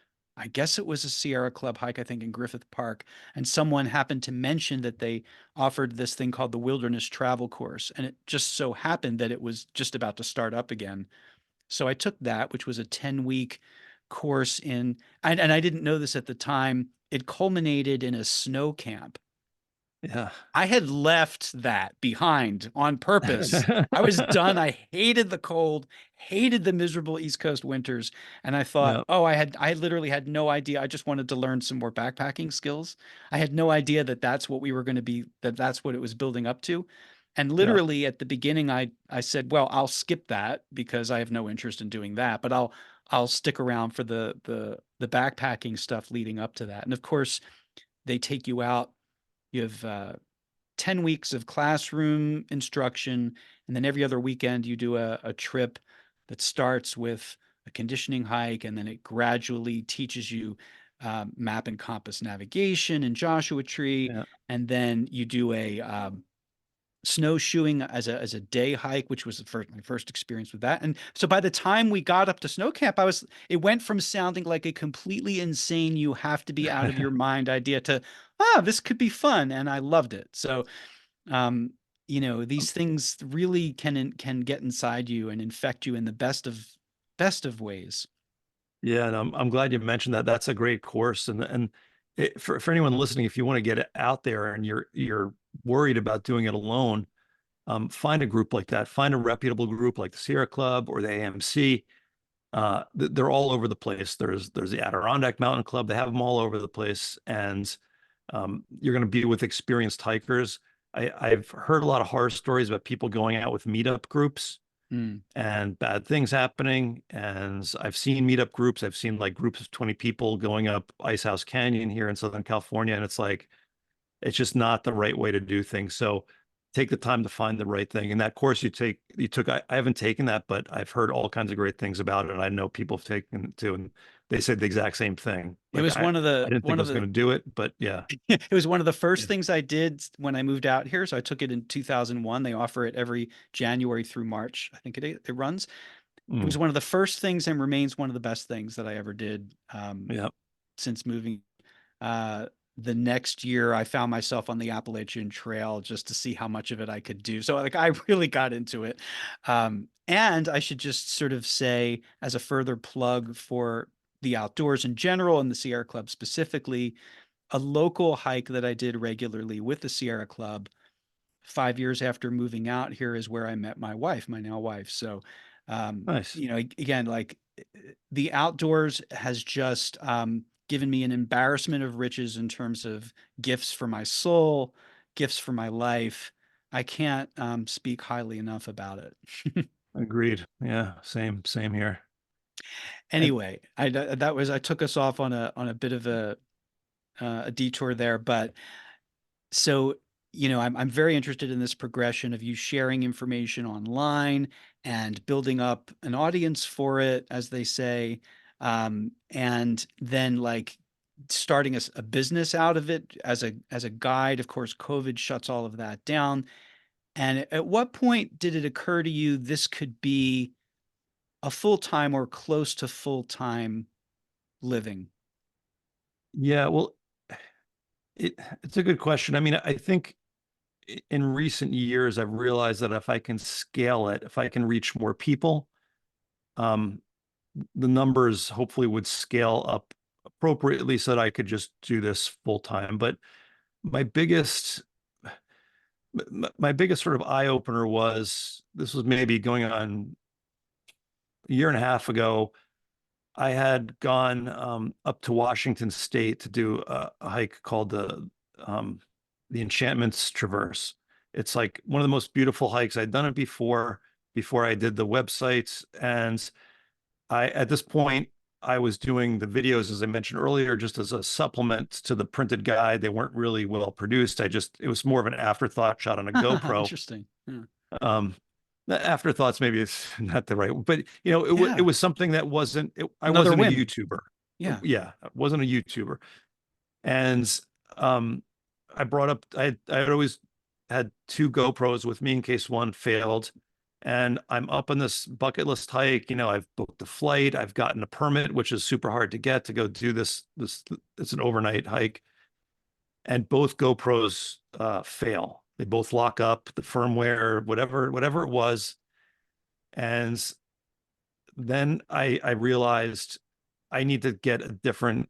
A: I guess it was a Sierra Club hike, I think in Griffith Park, and someone happened to mention that they offered this thing called the Wilderness Travel Course. And it just so happened that it was just about to start up again. So I took that, which was a 10-week course and I didn't know this at the time. It culminated in a snow camp.
B: Yeah.
A: I had left that behind on purpose. I was done. I hated the cold, hated the miserable East Coast winters. And I thought,
B: Yep.
A: oh, I literally had no idea. I just wanted to learn some more backpacking skills. I had no idea that that's what we were going to be, that's what it was building up to. And
B: Yep.
A: literally at the beginning, I said, well, I'll skip that because I have no interest in doing that, but I'll stick around for the backpacking stuff leading up to that. And of course, they take you out. You have 10 weeks of classroom instruction. And then every other weekend, you do a trip that starts with a conditioning hike. And then it gradually teaches you map and compass navigation and Joshua Tree.
B: Yeah.
A: And then you do a snowshoeing as a day hike, which was my first experience with that. And so by the time we got up to snow camp, it went from sounding like a completely insane, you have to be out of your mind idea to, this could be fun. And I loved it. So um, these things really can get inside you and infect you in the best of ways.
B: Yeah, and I'm glad you mentioned that. That's a great course, and for anyone listening, if you want to get it out there and you're worried about doing it alone, find a group like that. Find a reputable group like the Sierra Club or the AMC. They're all over the place. There's the Adirondack Mountain Club. They have them all over the place, and you're going to be with experienced hikers. I've heard a lot of horror stories about people going out with meetup groups
A: Mm.
B: and bad things happening. And I've seen meetup groups. I've seen like groups of 20 people going up Ice House Canyon here in Southern California. And it's like, it's just not the right way to do things. So take the time to find the right thing. And that course you took, I haven't taken that, but I've heard all kinds of great things about it. I know people have taken it too, and they said the exact same thing.
A: It
B: Like
A: was one of
B: I
A: the
B: didn't think
A: one
B: I
A: of
B: was going
A: the
B: to do it, but yeah.
A: it was one of the first
B: Yeah.
A: things I did when I moved out here. So I took it in 2001. They offer it every January through March. I think it runs. It was
B: Mm,
A: one of the first things and remains one of the best things that I ever did
B: yeah.
A: since moving. Uh, the next year, I found myself on the Appalachian Trail just to see how much of it I could do. So, like, I really got into it. And I should just sort of say, as a further plug for the outdoors in general and the Sierra Club specifically, a local hike that I did regularly with the Sierra Club 5 years after moving out here is where I met my wife, my now wife. So,
B: Nice.
A: again, like the outdoors has just given me an embarrassment of riches in terms of gifts for my soul, gifts for my life. I can't speak highly enough about it.
B: Agreed. Yeah. Same here. And
A: Anyway, I took us off on a bit of a detour there, but so I'm very interested in this progression of you sharing information online and building up an audience for it, as they say, and then like starting a business out of it as a guide. Of course, COVID shuts all of that down. And at what point did it occur to you this could be a full-time or close to full-time living?
B: yeah, well, It's a good question. I mean, I think in recent years, I've realized that if I can scale it, if I can reach more people, um, the numbers hopefully would scale up appropriately so that I could just do this full time. But my biggest my biggest sort of eye opener was this was maybe going on a year and a half ago. I had gone up to Washington State to do a hike called um, the Enchantments Traverse. It's like one of the most beautiful hikes. I'd done it before I did the websites, and I at this point I was doing the videos as I mentioned earlier, just as a supplement to the printed guide. They weren't really well produced. It was more of an afterthought shot on a GoPro.
A: Interesting. Yeah.
B: Um, the afterthoughts maybe it's not the right, but it
A: Yeah.
B: was something that I
A: Another
B: wasn't a
A: whim.
B: YouTuber.
A: Yeah.
B: Yeah, I wasn't a YouTuber. And um I brought up I had always had two GoPros with me in case one failed. And I'm up on this bucket list hike. I've booked a flight, I've gotten a permit, which is super hard to get to go do this. It's an overnight hike. And both GoPros fail. They both lock up, the firmware, whatever it was. And then I realized I need to get a different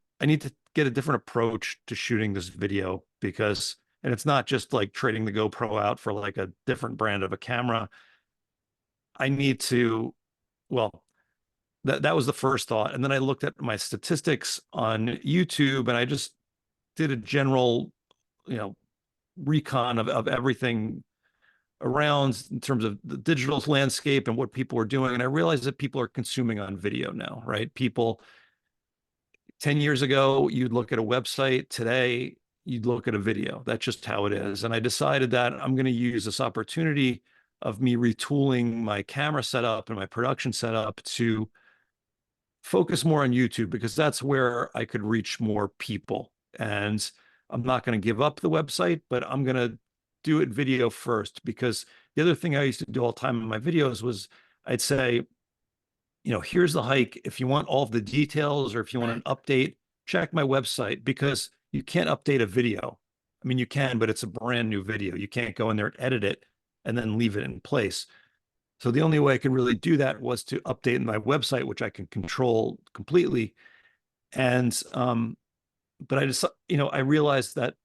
B: approach to shooting this video because and it's not just like trading the GoPro out for like a different brand of a camera. I need to, well, that was the first thought. And then I looked at my statistics on YouTube and I just did a general, you know, recon of everything around in terms of the digital landscape and what people are doing. And I realized that people are consuming on video now, right? People 10 years ago, you'd look at a website. Today, you'd look at a video. That's just how it is. And I decided that I'm going to use this opportunity of me retooling my camera setup and my production setup to focus more on YouTube because that's where I could reach more people. And I'm not going to give up the website, but I'm going to do it video first because the other thing I used to do all the time in my videos was I'd say, here's the hike. If you want all of the details or if you want an
A: Right.
B: update, check my website because you can't update a video. I mean, you can, but it's a brand new video. You can't go in there and edit it and then leave it in place. So the only way I could really do that was to update my website, which I can control completely. And but I just, I realized that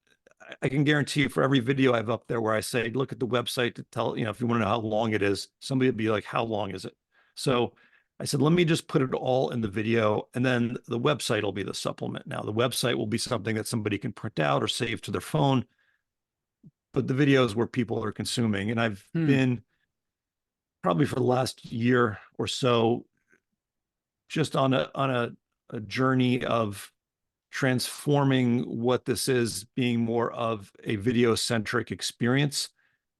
B: I can guarantee you for every video I've up there where I say, look at the website to tell, if you want to know how long it is, somebody would be like, how long is it? So I said, let me just put it all in the video and then the website will be the supplement. Now, the website will be something that somebody can print out or save to their phone, but the videos where people are consuming. And I've
A: Hmm.
B: been probably for the last year or so just on a journey of transforming what this is being more of a video centric experience.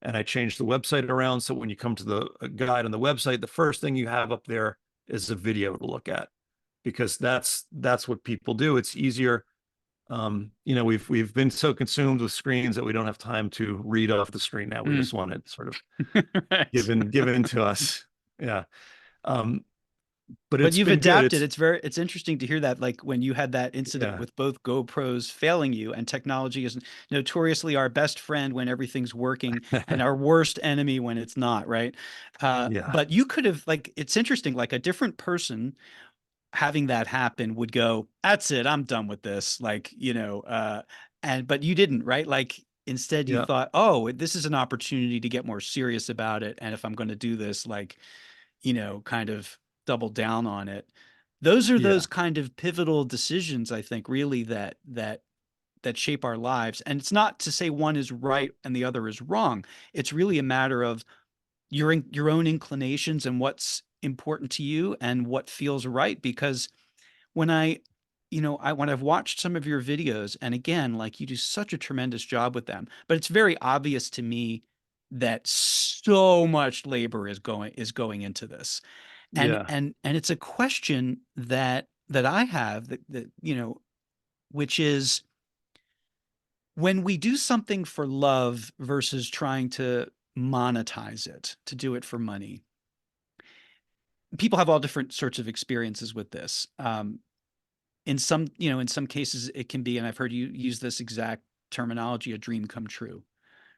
B: And I changed the website around. So when you come to the guide on the website, the first thing you have up there is a video to look at because that's what people do. It's easier. We've been so consumed with screens that we don't have time to read off the screen now. We
A: Hmm.
B: just want it sort of
A: Right.
B: given to us. Yeah. Um, but
A: But
B: it's
A: you've
B: been good.
A: adapted. It's interesting to hear that, like when you had that incident
B: Yeah,
A: with both GoPros failing you, and technology is notoriously our best friend when everything's working and our worst enemy when it's not, right?
B: yeah,
A: But you could have, like, it's interesting, like a different person having that happen would go, that's it, I'm done with this. Like, but you didn't, right? Like instead you
B: yeah,
A: thought, oh, this is an opportunity to get more serious about it. And if I'm going to do this, like, kind of double down on it. Those are
B: yeah,
A: those kind of pivotal decisions, I think, really that shape our lives. And it's not to say one is right and the other is wrong. It's really a matter of your own inclinations and what's important to you and what feels right. Because when when I've watched some of your videos, and again, like you do such a tremendous job with them, but it's very obvious to me that so much labor is going into this. And
B: yeah,
A: and it's a question that I have that which is when we do something for love versus trying to monetize it, to do it for money. People have all different sorts of experiences with this. In some cases it can be, and I've heard you use this exact terminology, a dream come true,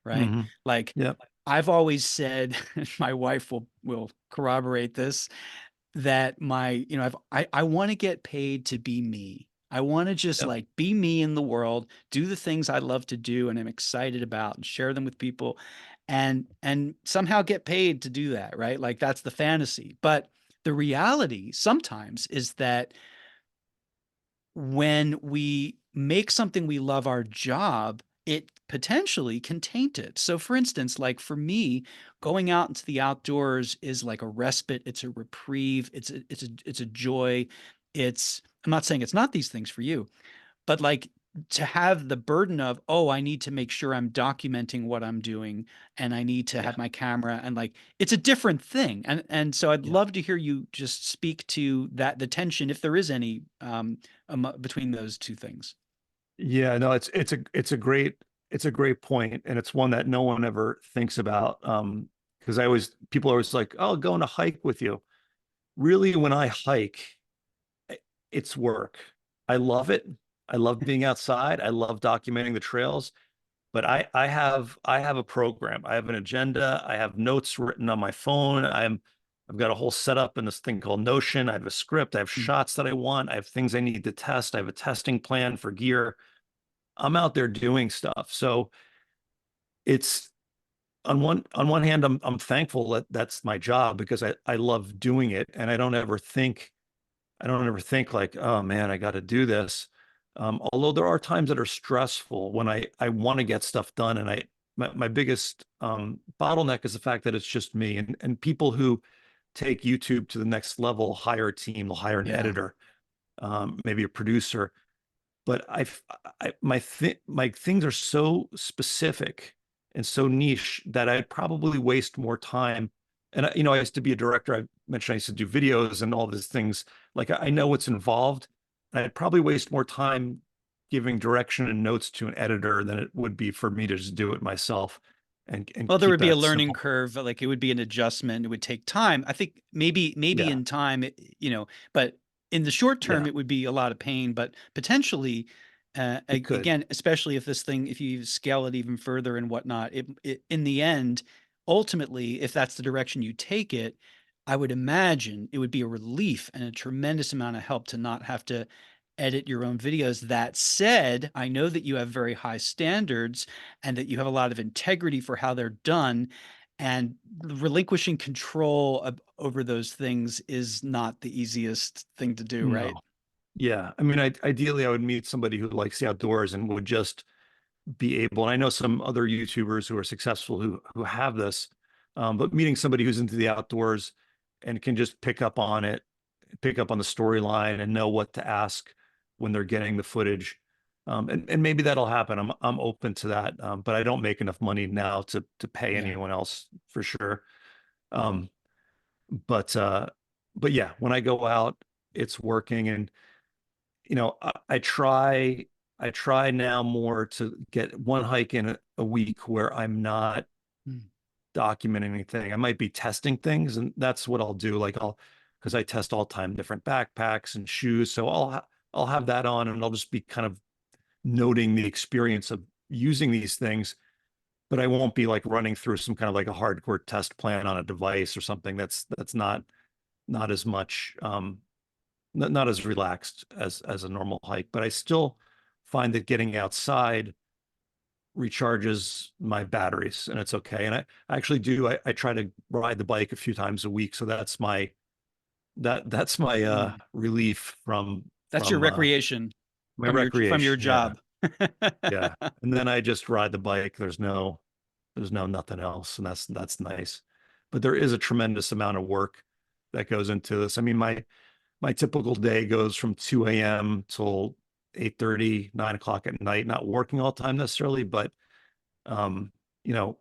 A: right?
B: Hmm.
A: Like
B: Yep.
A: I've always said, my wife will corroborate this, that I want to get paid to be me. I want to just
B: Yep.
A: like be me in the world, do the things I love to do and I'm excited about and share them with people and somehow get paid to do that, right? Like that's the fantasy. But the reality sometimes is that when we make something we love our job, it potentially can taint it. So for instance, like for me, going out into the outdoors is like a respite, it's a reprieve, it's a joy. I'm not saying it's not these things for you, but like to have the burden of, oh, I need to make sure I'm documenting what I'm doing and I need to
B: Yeah.
A: have my camera and like it's a different thing. And so I'd
B: Yeah.
A: love to hear you just speak to that, the tension, if there is any, between those two things.
B: Yeah, no, it's a great point, and it's one that no one ever thinks about. Because people are always like, "Oh, go on a hike with you." Really, when I hike, it's work. I love it. I love being outside. I love documenting the trails. But I have a program. I have an agenda. I have notes written on my phone. I've got a whole setup in this thing called Notion. I have a script. I have
A: Mm.
B: shots that I want. I have things I need to test. I have a testing plan for gear. I'm out there doing stuff. So it's on one hand, I'm thankful that that's my job because I love doing it, and I don't ever think like, oh man, I got to do this. Although there are times that are stressful when I want to get stuff done, and my biggest bottleneck is the fact that it's just me, and people who take YouTube to the next level hire a team, they'll hire an
A: Yeah.
B: editor, maybe a producer, but my things are so specific and so niche that I'd probably waste more time. And I used to be a director. I mentioned I used to do videos and all these things. Like I know what's involved. And I'd probably waste more time giving direction and notes to an editor than it would be for me to just do it myself and
A: Well, there
B: keep
A: would be a
B: that
A: learning
B: simple.
A: curve, like it would be an adjustment. It would take time. I think maybe
B: Yeah,
A: in time, but in the short term,
B: yeah,
A: it would be a lot of pain, but potentially,
B: it could.
A: again, especially if you scale it even further and whatnot, in the end, ultimately, if that's the direction you take it, I would imagine it would be a relief and a tremendous amount of help to not have to edit your own videos. That said, I know that you have very high standards and that you have a lot of integrity for how they're done. And relinquishing control over those things is not the easiest thing to do,
B: No.
A: right?
B: Yeah. I mean, ideally, I would meet somebody who likes the outdoors and would just be able, and I know some other YouTubers who are successful who have this, but meeting somebody who's into the outdoors and can just pick up on it, pick up on the storyline and know what to ask when they're getting the footage. And maybe that'll happen. I'm open to that. But I don't make enough money now to pay
A: Yeah.
B: anyone else for sure. Um, but uh, but yeah, when I go out, it's working. And I try now more to get one hike in a week where I'm not
A: Mm.
B: documenting anything. I might be testing things, and that's what I'll do. Like because I test all the time different backpacks and shoes, so I'll have that on, and I'll just be kind of noting the experience of using these things. But I won't be like running through some kind of like a hardcore test plan on a device or something. That's not as much not as relaxed as a normal hike, but I still find that getting outside recharges my batteries and it's okay. And I actually do I try to ride the bike a few times a week. So that's my
A: Mm.
B: relief
A: That's your
B: from
A: recreation
B: my
A: from your
B: recreation. Yeah.
A: job.
B: Yeah. And then I just ride the bike. There's no nothing else. And that's nice. But there is a tremendous amount of work that goes into this. I mean, my typical day goes from 2 a.m. till 8:30, 9 o'clock at night, not working all the time necessarily, but um, if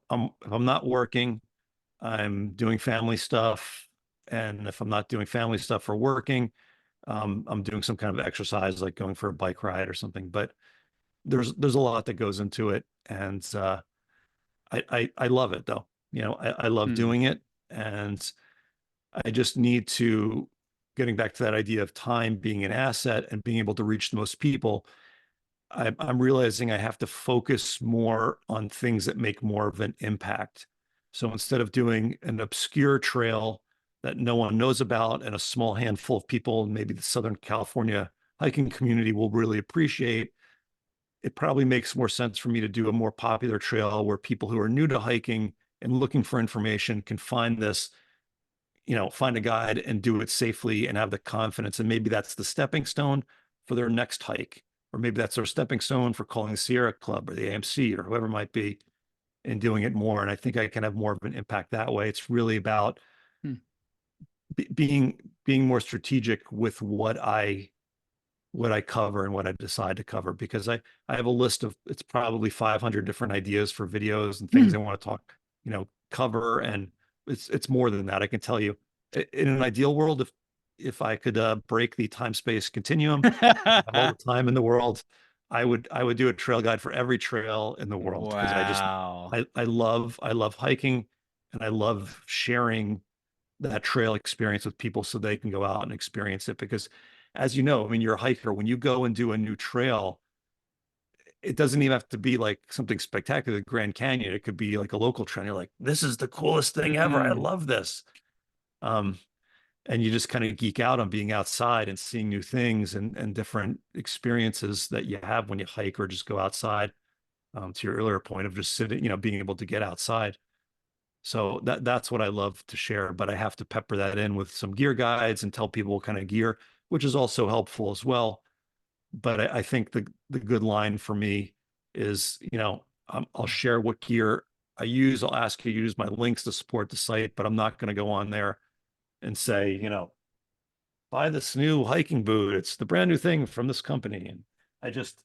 B: I'm not working, I'm doing family stuff. And if I'm not doing family stuff or working, I'm doing some kind of exercise, like going for a bike ride or something. But there's a lot that goes into it. And I love it though. I love
A: Mm.
B: doing it. And I just need to, getting back to that idea of time being an asset and being able to reach the most people. I'm realizing I have to focus more on things that make more of an impact. So instead of doing an obscure trail that no one knows about and a small handful of people, maybe the Southern California hiking community will really appreciate, it probably makes more sense for me to do a more popular trail where people who are new to hiking and looking for information can find this, find a guide and do it safely and have the confidence. And maybe that's the stepping stone for their next hike, or maybe that's their stepping stone for calling the Sierra Club or the AMC or whoever it might be and doing it more. And I think I can have more of an impact that way. It's really about
A: Hmm.
B: being more strategic with what I cover and what I decide to cover, because I have a list of, it's probably 500 different ideas for videos and things I want to talk, cover. And it's more than that. I can tell you, in an ideal world, if I could break the time space continuum and have all the time in the world, I would do a trail guide for every trail in the world, because
A: Wow.
B: I love hiking, and I love sharing that trail experience with people so they can go out and experience it. Because as you know, I mean, you're a hiker. When you go and do a new trail, it doesn't even have to be like something spectacular, the Grand Canyon. It could be like a local trail. You're like, this is the coolest thing ever. I
A: Mm.
B: love this. Um, and you just kind of geek out on being outside and seeing new things and different experiences that you have when you hike or just go outside. To your earlier point of just sitting, being able to get outside. So that's what I love to share, but I have to pepper that in with some gear guides and tell people what kind of gear, which is also helpful as well. But I think the good line for me is, I'll share what gear I use. I'll ask you to use my links to support the site, but I'm not going to go on there and say, buy this new hiking boot. It's the brand new thing from this company. And I just,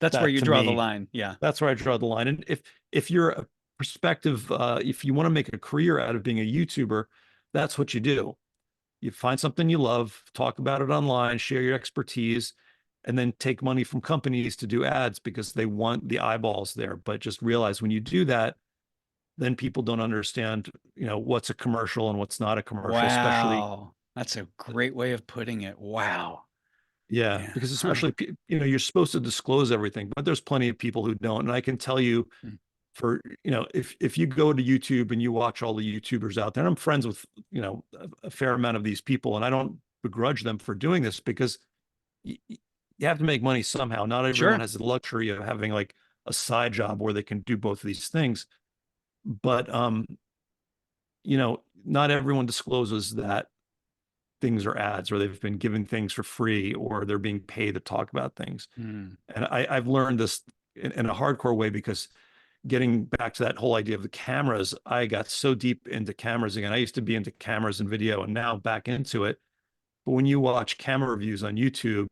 A: That's where
B: that
A: you
B: to
A: draw the
B: me,
A: line. Yeah.
B: that's where I draw the line. And if you're a perspective, if you want to make a career out of being a YouTuber, that's what you do. You find something you love, talk about it online, share your expertise, and then take money from companies to do ads because they want the eyeballs there. But just realize when you do that, then people don't understand, what's a commercial and what's not a commercial, especially,
A: Wow. That's a great way of putting it. Wow.
B: yeah,
A: Yeah.
B: because
A: Huh.
B: especially, you're supposed to disclose everything, but there's plenty of people who don't. And I can tell you,
A: Mm.
B: for if you go to YouTube and you watch all the YouTubers out there, and I'm friends with a fair amount of these people, and I don't begrudge them for doing this, because you have to make money somehow. Not everyone
A: Sure.
B: has the luxury of having like a side job where they can do both of these things. But not everyone discloses that things are ads, or they've been given things for free, or they're being paid to talk about things.
A: Mm.
B: And I've learned this in a hardcore way, because getting back to that whole idea of the cameras, I got so deep into cameras again. I used to be into cameras and video, and now back into it. But when you watch camera reviews on YouTube,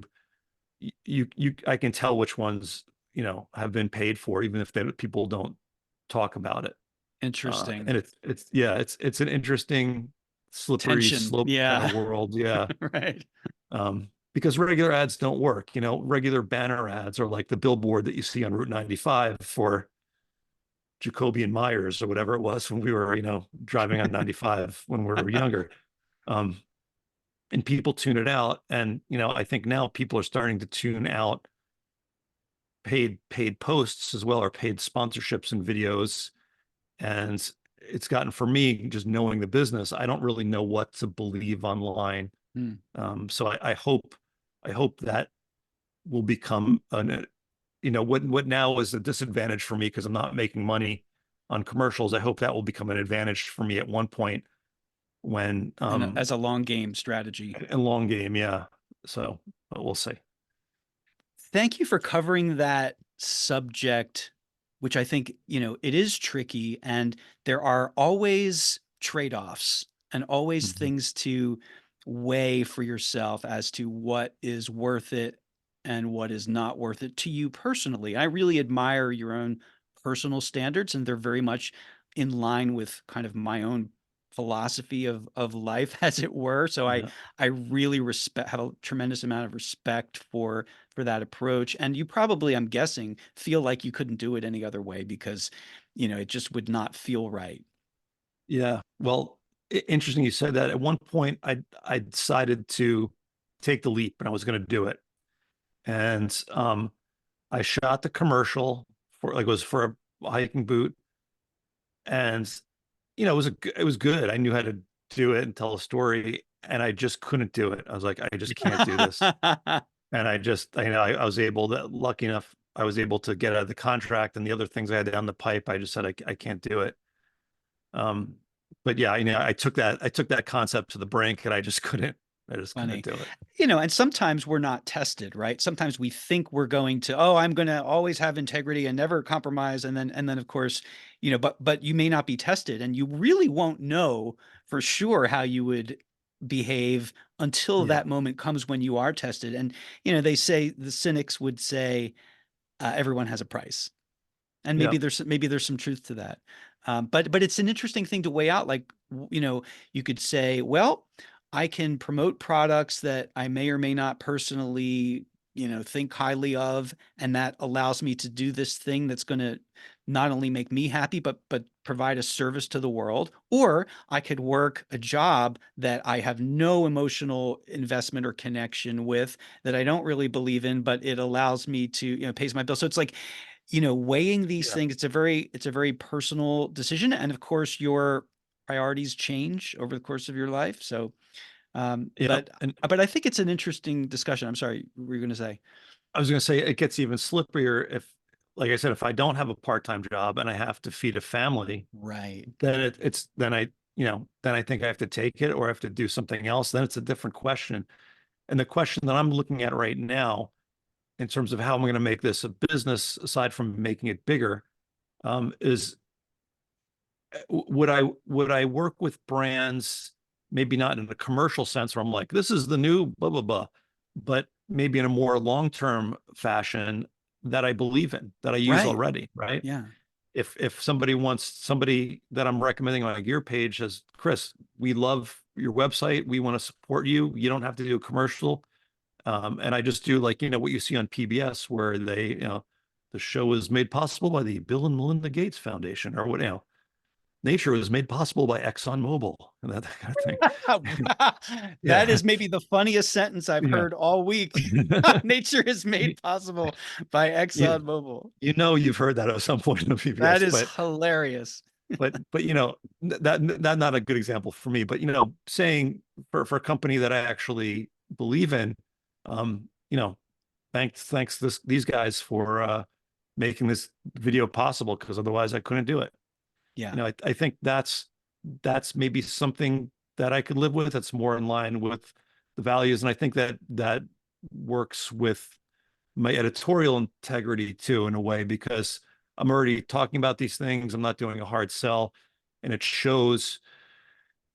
B: I can tell which ones have been paid for, even if people don't talk about it.
A: Interesting.
B: And it's an interesting slippery
A: Tension.
B: slope kind of
A: Yeah.
B: world. Yeah.
A: Right.
B: Because regular ads don't work. Regular banner ads are like the billboard that you see on Route 95 for Jacoby and Myers or whatever it was when we were, driving on 95 when we were younger. Um, and people tune it out. And, I think now people are starting to tune out paid posts as well, or paid sponsorships and videos. And it's gotten, for me, just knowing the business, I don't really know what to believe online.
A: Mm.
B: So I hope that will become what now is a disadvantage for me because I'm not making money on commercials. I hope that will become an advantage for me at one point when
A: And as a long game strategy.
B: a long game, yeah. So but we'll see.
A: Thank you for covering that subject, which I think, it is tricky and there are always trade-offs and always
B: Mhm.
A: things to weigh for yourself as to what is worth it and what is not worth it to you personally. I really admire your own personal standards, and they're very much in line with kind of my own philosophy of life, as it were. So I
B: Yeah.
A: I really have a tremendous amount of respect for that approach. And you probably, I'm guessing, feel like you couldn't do it any other way because, it just would not feel right.
B: Yeah. Well, interesting you said that. At one point I decided to take the leap and I was going to do it. And I shot the commercial for like it was for a hiking boot, and it was good. I knew how to do it and tell a story, and I just couldn't do it. I was like, I just can't do this. And I was able to, lucky enough, I was able to get out of the contract and the other things I had down the pipe. I just said, I can't do it. Um, but yeah, I took that concept to the brink and I just couldn't
A: Funny.
B: do it.
A: And sometimes we're not tested, right? Sometimes we think we're going to, oh, I'm going to always have integrity and never compromise. And then of course, but you may not be tested and you really won't know for sure how you would behave until
B: Yeah.
A: that moment comes when you are tested. And, they say the cynics would say, everyone has a price. And
B: Yeah.
A: maybe there's some truth to that. But it's an interesting thing to weigh out. Like, you could say, well, I can promote products that I may or may not personally, think highly of, and that allows me to do this thing that's going to not only make me happy, but provide a service to the world. Or I could work a job that I have no emotional investment or connection with, that I don't really believe in, but it allows me to, pays my bill. So it's like, weighing these
B: Yeah.
A: things, it's a very personal decision. And of course, your priorities change over the course of your life. So,
B: Yeah. And
A: but I think it's an interesting discussion. I'm sorry, what were you going to say?
B: I was going to say it gets even slipperier if, like I said, if I don't have a part-time job and I have to feed a family,
A: Right.
B: then then I think I have to take it or I have to do something else. Then it's a different question. And the question that I'm looking at right now in terms of how I'm going to make this a business, aside from making it bigger, is would I work with brands, maybe not in a commercial sense where I'm like, this is the new blah blah blah, but maybe in a more long-term fashion that I believe in, that I use
A: Right.
B: already, right?
A: Yeah.
B: If somebody wants somebody that I'm recommending on a gear page says, Chris, we love your website, we want to support you. You don't have to do a commercial. And I just do like, what you see on PBS where the show is made possible by the Bill and Melinda Gates Foundation or what, nature was made possible by ExxonMobil and that kind of thing.
A: That
B: Yeah.
A: is maybe the funniest sentence I've
B: Yeah.
A: heard all week. Nature is
B: you,
A: made possible by
B: you,
A: ExxonMobil.
B: you've heard that at some point on
A: That
B: PBS,
A: is hilarious.
B: but that not a good example for me, but saying for a company that I actually believe in, um, you know, thanks these guys for making this video possible because otherwise I couldn't do it.
A: Yeah.
B: I think that's maybe something that I could live with. That's more in line with the values, and I think that works with my editorial integrity too, in a way, because I'm already talking about these things. I'm not doing a hard sell, and it shows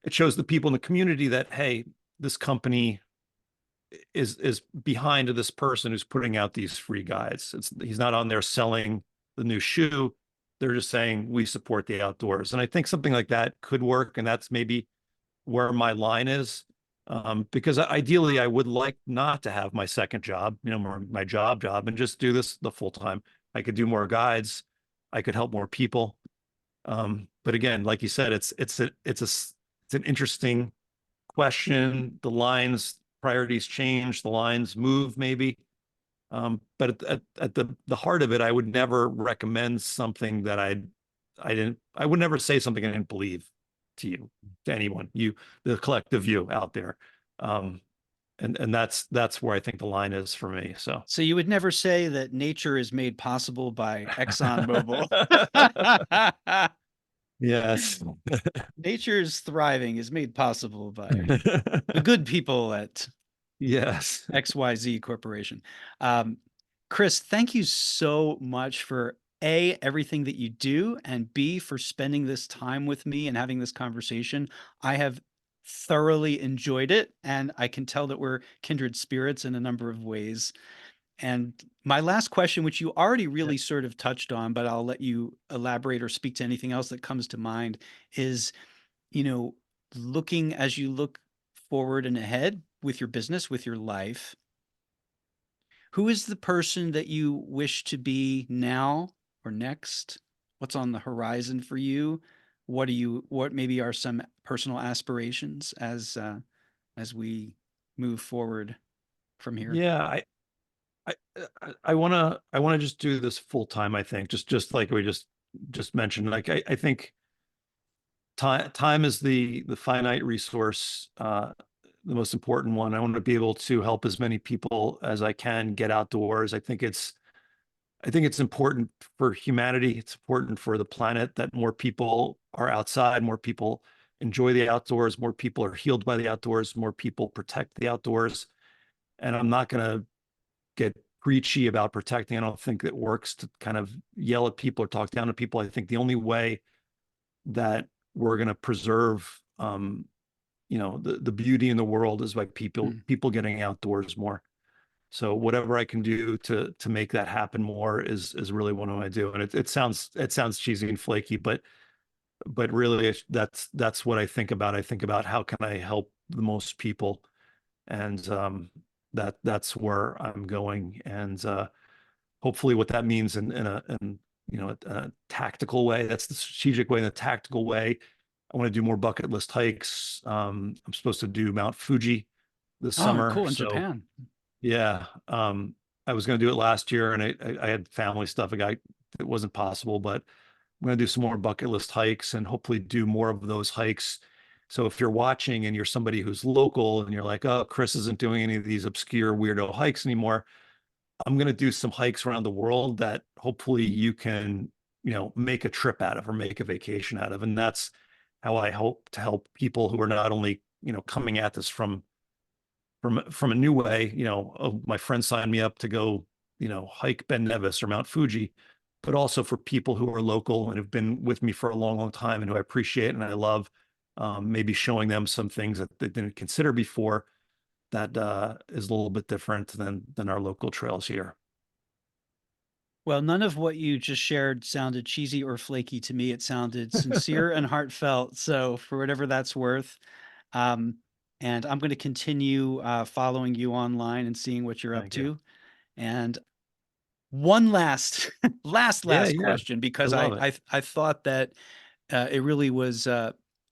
B: the people in the community that, hey, this company is behind this person who's putting out these free guides. He's not on there selling the new shoe. They're just saying we support the outdoors. And I think something like that could work. And that's maybe where my line is. Because ideally I would like not to have my second job, my job and just do this the full time. I could do more guides. I could help more people. But again, like you said, it's an interesting question. The lines priorities change, the lines move maybe. But at the heart of it, I would never recommend something that I would never say something I didn't believe to you, to anyone, the collective you out there. Um, and that's where I think the line is for me. So
A: So you would never say that nature is made possible by ExxonMobil.
B: yes.
A: Nature's thriving is made possible by the good people at
B: Yes.
A: XYZ Corporation. Um, Chris, thank you so much for A, everything that you do, and B, for spending this time with me and having this conversation. I have thoroughly enjoyed it, and I can tell that we're kindred spirits in a number of ways. And my last question, which you already
B: Yeah.
A: really sort of touched on, but I'll let you elaborate or speak to anything else that comes to mind, is, you know, looking as you look forward and ahead with your business, with your life, who is the person that you wish to be now or next? What's on the horizon for you? What maybe are some personal aspirations as we move forward from here?
B: Yeah. I I want to just do this full time, I think. Just like we just mentioned. Like I think time is the finite resource, the most important one. I want to be able to help as many people as I can get outdoors. I think it's important for humanity. It's important for the planet that more people are outside, more people enjoy the outdoors, more people are healed by the outdoors, more people protect the outdoors. And I'm not going to get preachy about protecting. I don't think it works to kind of yell at people or talk down to people. I think the only way that we're going to preserve, the beauty in the world is by
A: Mm.
B: people getting outdoors more. So whatever I can do to make that happen more is really what I want to do. And it sounds cheesy and flaky, but really that's what I think about. I think about how can I help the most people, and that's where I'm going. And hopefully, what that means in a tactical way. That's the strategic way. In a tactical way, I want to do more bucket list hikes. I'm supposed to do Mount Fuji this
A: Oh,
B: summer,
A: cool, in
B: so
A: Japan.
B: yeah. I was going to do it last year, and I had family stuff. It wasn't possible, but I'm going to do some more bucket list hikes and hopefully do more of those hikes. So if you're watching and you're somebody who's local and you're like, oh, Chris isn't doing any of these obscure weirdo hikes anymore, I'm going to do some hikes around the world that hopefully you can, make a trip out of or make a vacation out of. And that's how I hope to help people who are not only, coming at this from a new way. Oh, my friend signed me up to go, hike Ben Nevis or Mount Fuji, but also for people who are local and have been with me for a long, long time and who I appreciate and I love, maybe showing them some things that they didn't consider before that is a little bit different than our local trails here.
A: Well, none of what you just shared sounded cheesy or flaky to me. It sounded sincere and heartfelt. So, for whatever that's worth, um, and I'm going to continue following you online and seeing what you're up
B: Thank you.
A: to. And one last,
B: Yeah,
A: last
B: yeah,
A: question,
B: I
A: because
B: love it.
A: I thought that it really was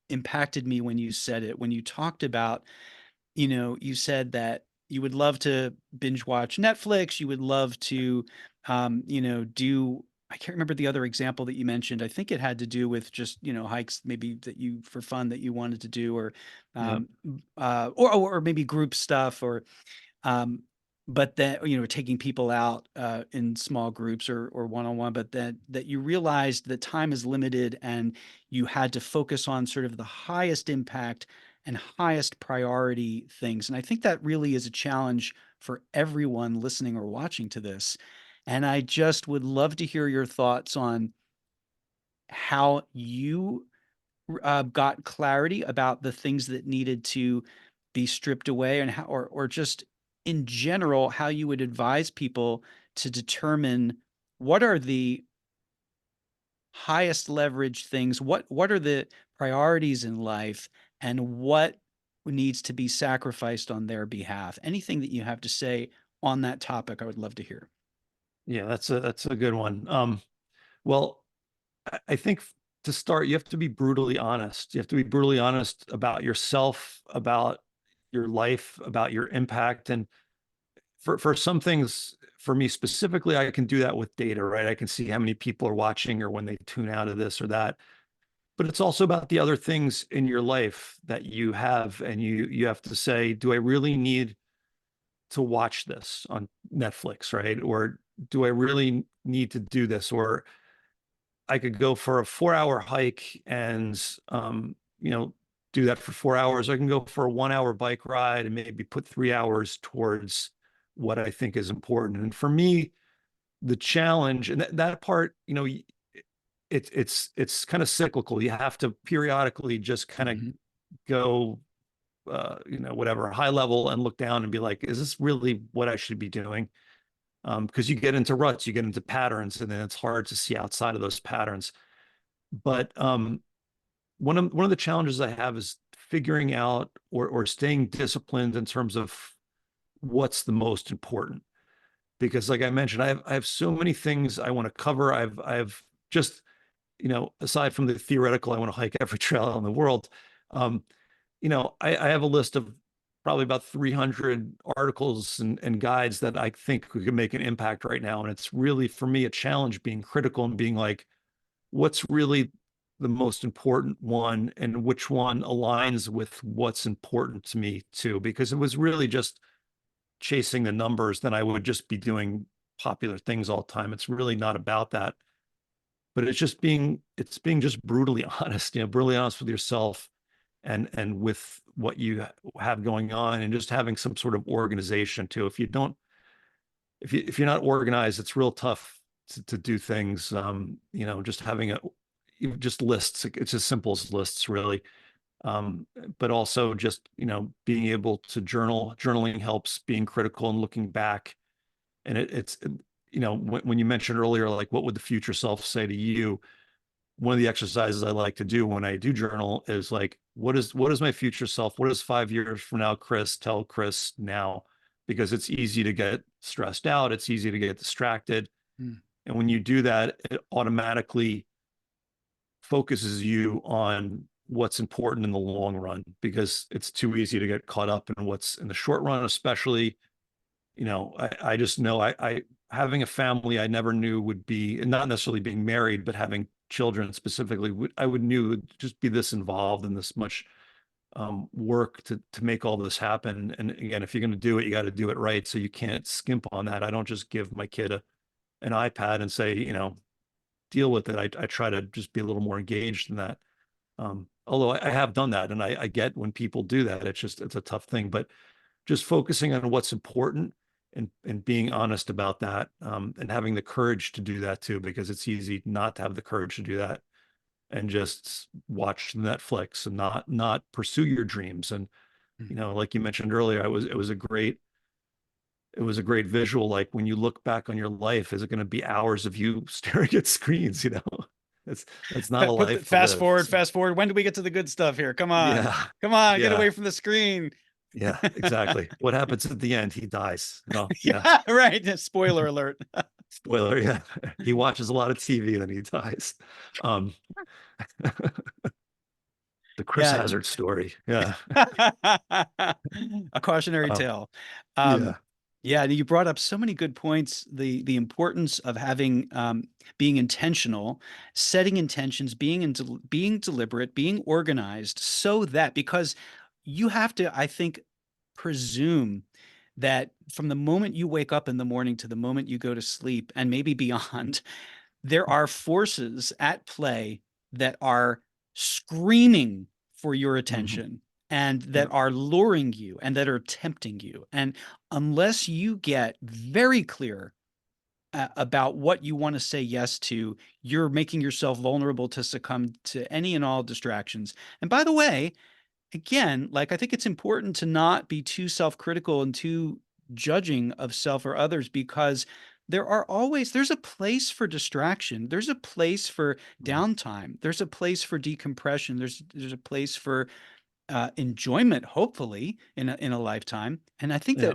A: impacted me when you said it. When you talked about, you said that you would love to binge watch Netflix. You would love to, do. I can't remember the other example that you mentioned. I think it had to do with just, hikes maybe that you for fun that you wanted to do, or,
B: Yeah,
A: or maybe group stuff, or um, but that, taking people out in small groups or one-on-one, but that you realized that time is limited and you had to focus on sort of the highest impact and highest priority things. And I think that really is a challenge for everyone listening or watching to this. And I just would love to hear your thoughts on how you got clarity about the things that needed to be stripped away, and how, or just in general, how you would advise people to determine what are the highest leverage things, what are the priorities in life, and what needs to be sacrificed on their behalf. Anything that you have to say on that topic, I would love to hear.
B: yeah, that's a good one. Well, I think to start, you have to be brutally honest. You have to be brutally honest about yourself, about your life, about your impact. And for some things, for me specifically, I can do that with data, right? I can see how many people are watching or when they tune out of this or that. But it's also about the other things in your life that you have, and you have to say, do I really need to watch this on Netflix, right? Or do I really need to do this? Or I could go for a 4 hour hike and you know, do that for 4 hours. I can go for a 1 hour bike ride and maybe put 3 hours towards what I think is important. And for me, the challenge and that part, it's kind of cyclical. You have to periodically just kind of
A: Mhm.
B: go whatever high level and look down and be like, is this really what I should be doing? Because you get into ruts, you get into patterns, and then it's hard to see outside of those patterns. But one of the challenges I have is figuring out or staying disciplined in terms of what's the most important. Because, like I mentioned, I have so many things I want to cover. I've just aside from the theoretical, I want to hike every trail in the world. Um, I have a list of probably about 300 articles and guides that I think we could make an impact right now. And it's really, for me, a challenge being critical and being like, what's really the most important one and which one aligns with what's important to me too? Because it was really just chasing the numbers, then I would just be doing popular things all the time. It's really not about that, but it's being just brutally honest, brutally honest with yourself and with what you have going on, and just having some sort of organization too. If you're not organized, it's real tough to do things. Just having just lists. It's as simple as lists, really. But also just, being able to journaling helps, being critical and looking back. And when you mentioned earlier, like, what would the future self say to you? One of the exercises I like to do when I do journal is like, what is my future self? What does 5 years from now, Cris, tell Cris now? Because it's easy to get stressed out. It's easy to get distracted.
A: Mm.
B: And when you do that, it automatically focuses you on what's important in the long run, because it's too easy to get caught up in what's in the short run, especially, I just know I having a family I never knew would be, not necessarily being married, but having children specifically, I would knew would just be this involved and this much work to make all this happen. And again, if you're going to do it, you got to do it right. So you can't skimp on that. I don't just give my kid an iPad and say, deal with it. I try to just be a little more engaged in that. Although I have done that, and I get when people do that, it's a tough thing, but just focusing on what's important and being honest about that, and having the courage to do that too, because it's easy not to have the courage to do that and just watch Netflix and not pursue your dreams. And,
A: Mm.
B: like you mentioned earlier, it was a great visual. Like, when you look back on your life, is it going to be hours of you staring at screens? That's that's not a
A: Put the
B: life to
A: fast
B: live.
A: forward,
B: So,
A: fast forward. When do we get to the good stuff here? Come on.
B: yeah,
A: Come on, get
B: yeah,
A: away from the screen.
B: yeah, exactly. What happens at the end? He dies. No, yeah.
A: Yeah, right. Spoiler alert.
B: Spoiler. Yeah, he watches a lot of TV, then he dies. Um, the Cris
A: Yeah.
B: Hazzard story. Yeah.
A: A cautionary
B: Um,
A: tale. Um,
B: yeah.
A: yeah, you brought up so many good points. The importance of having being intentional, setting intentions, being deliberate, being organized, so that because you have to, I think, presume that from the moment you wake up in the morning to the moment you go to sleep, and maybe beyond, there are forces at play that are screaming for your
B: Hmm.
A: attention and that
B: Yep.
A: are luring you and that are tempting you. And unless you get very clear about what you want to say yes to, you're making yourself vulnerable to succumb to any and all distractions. And by the way, again, like I think it's important to not be too self-critical and too judging of self or others, because there's a place for distraction. There's a place for
B: Mhm.
A: downtime. There's a place for decompression. There's a place for enjoyment, hopefully in a lifetime. And I think
B: Yeah.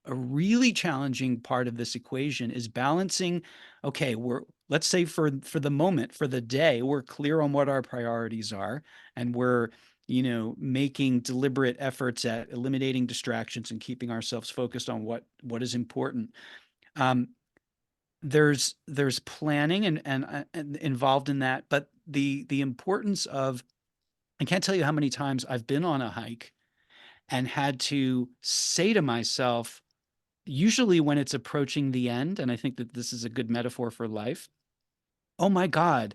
A: a really challenging part of this equation is balancing. Okay, let's say for the moment, for the day, we're clear on what our priorities are, and we're making deliberate efforts at eliminating distractions and keeping ourselves focused on what is important. Um, there's planning and involved in that, but the importance of I can't tell you how many times I've been on a hike and had to say to myself, usually when it's approaching the end, and I think that this is a good metaphor for life, oh my God,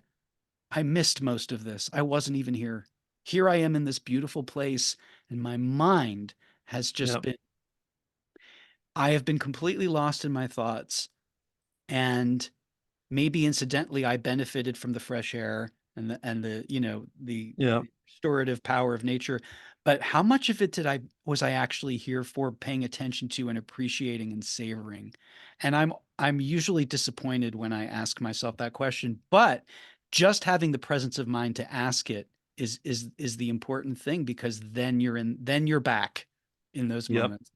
A: I missed most of this. I wasn't even here. Here I am in this beautiful place, and my mind has just
B: Yep.
A: been, I have been completely lost in my thoughts. And maybe incidentally, I benefited from the fresh air and the
B: Yeah.
A: the restorative power of nature. But how much of it was I actually here for, paying attention to and appreciating and savoring? And I'm usually disappointed when I ask myself that question. But just having the presence of mind to ask it is the important thing, because then you're back in those
B: Yep.
A: moments.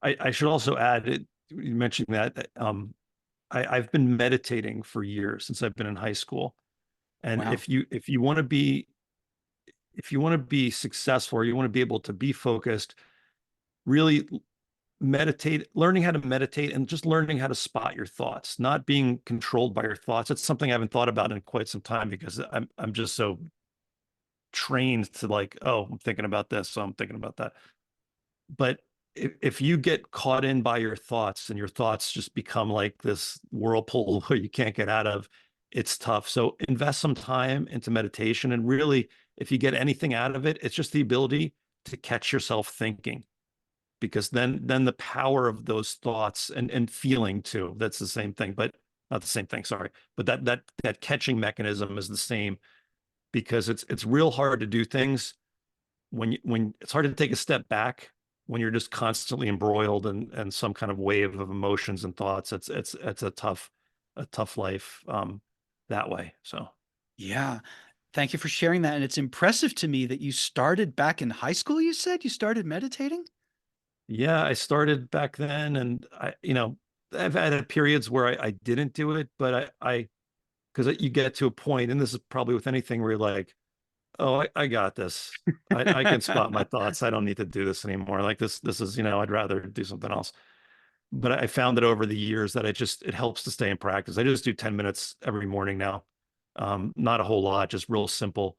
B: I should also add it. You mentioned that, I've been meditating for years, since I've been in high school. And
A: Wow.
B: if you want to be, if you want to be successful or you want to be able to be focused, really meditate, learning how to meditate and just learning how to spot your thoughts, not being controlled by your thoughts. It's something I haven't thought about in quite some time because I'm just so trained to like, oh, I'm thinking about this, so I'm thinking about that. But if you get caught in by your thoughts and your thoughts just become like this whirlpool where you can't get out of, it's tough. So invest some time into meditation. And really, if you get anything out of it, it's just the ability to catch yourself thinking. Because then the power of those thoughts and feeling too, that's the same thing, but not the same thing, sorry. But that catching mechanism is the same because it's real hard to do things when it's hard to take a step back when you're just constantly embroiled in some kind of wave of emotions and thoughts. It's a tough life that way. So
A: Yeah. Thank you for sharing that. And it's impressive to me that you started back in high school, you said you started meditating?
B: yeah, I started back then, and I've had periods where I didn't do it, but I because you get to a point, and this is probably with anything where you're like, oh, I got this. I can spot my thoughts. I don't need to do this anymore. Like this is, I'd rather do something else. But I found that over the years that it helps to stay in practice. I just do 10 minutes every morning now. Not a whole lot, just real simple.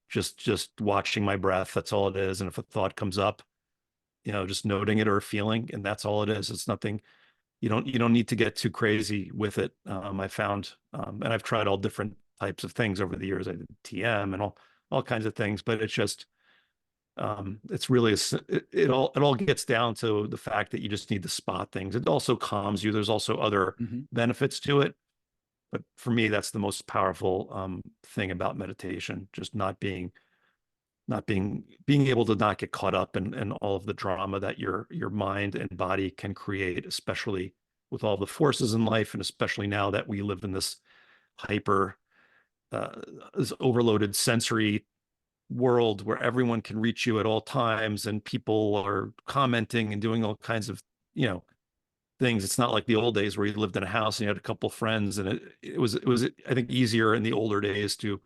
B: Just watching my breath. That's all it is. And if a thought comes up, just noting it or feeling, and that's all it is. It's nothing. You don't need to get too crazy with it. I found, and I've tried all different types of things over the years. I did TM and all kinds of things, but it's really it all gets down to the fact that you just need to spot things. It also calms you. There's also other
A: Mhm.
B: benefits to it, but for me, that's the most powerful thing about meditation. Just not being able to not get caught up in all of the drama that your mind and body can create, especially with all the forces in life, and especially now that we live in this hyper uh, this overloaded sensory world where everyone can reach you at all times and people are commenting and doing all kinds of you know things. It's not like the old days where you lived in a house and you had a couple friends, and it was I think easier in the older days to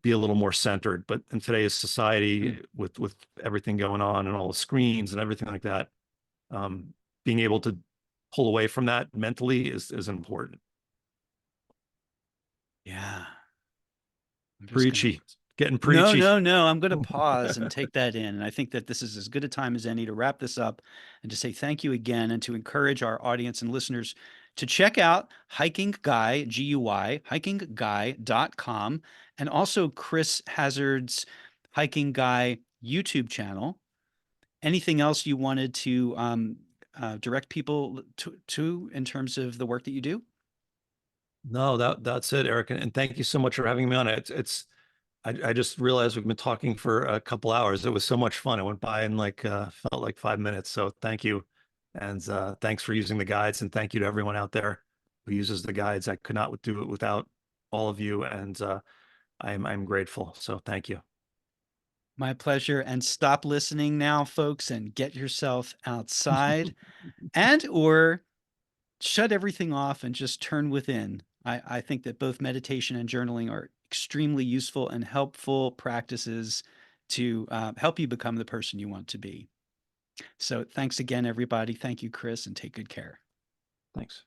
B: be a little more centered. But in today's
A: Mm.
B: society, with everything going on and all the screens and everything like that, um, being able to pull away from that mentally is important.
A: Yeah. I'm just gonna
B: Preachy, getting
A: No,
B: preachy.
A: no, no. I'm gonna pause and take that in. And I think that this is as good a time as any to wrap this up and to say thank you again and to encourage our audience and listeners to check out Hiking Guy, Guy, hikingguy.com, and also Cris Hazzard's Hiking Guy YouTube channel. Anything else you wanted to direct people to in terms of the work that you do?
B: No, that's it, Eric, and thank you so much for having me on. I just realized we've been talking for a couple hours. It was so much fun. It went by in like felt like 5 minutes. So thank you, and thanks for using the guides, and thank you to everyone out there who uses the guides. I could not do it without all of you, and I'm grateful. So thank you.
A: My pleasure. And stop listening now, folks, and get yourself outside and or shut everything off and just turn within. I think that both meditation and journaling are extremely useful and helpful practices to help you become the person you want to be. So thanks again, everybody. Thank you, Cris, and take good care.
B: Thanks.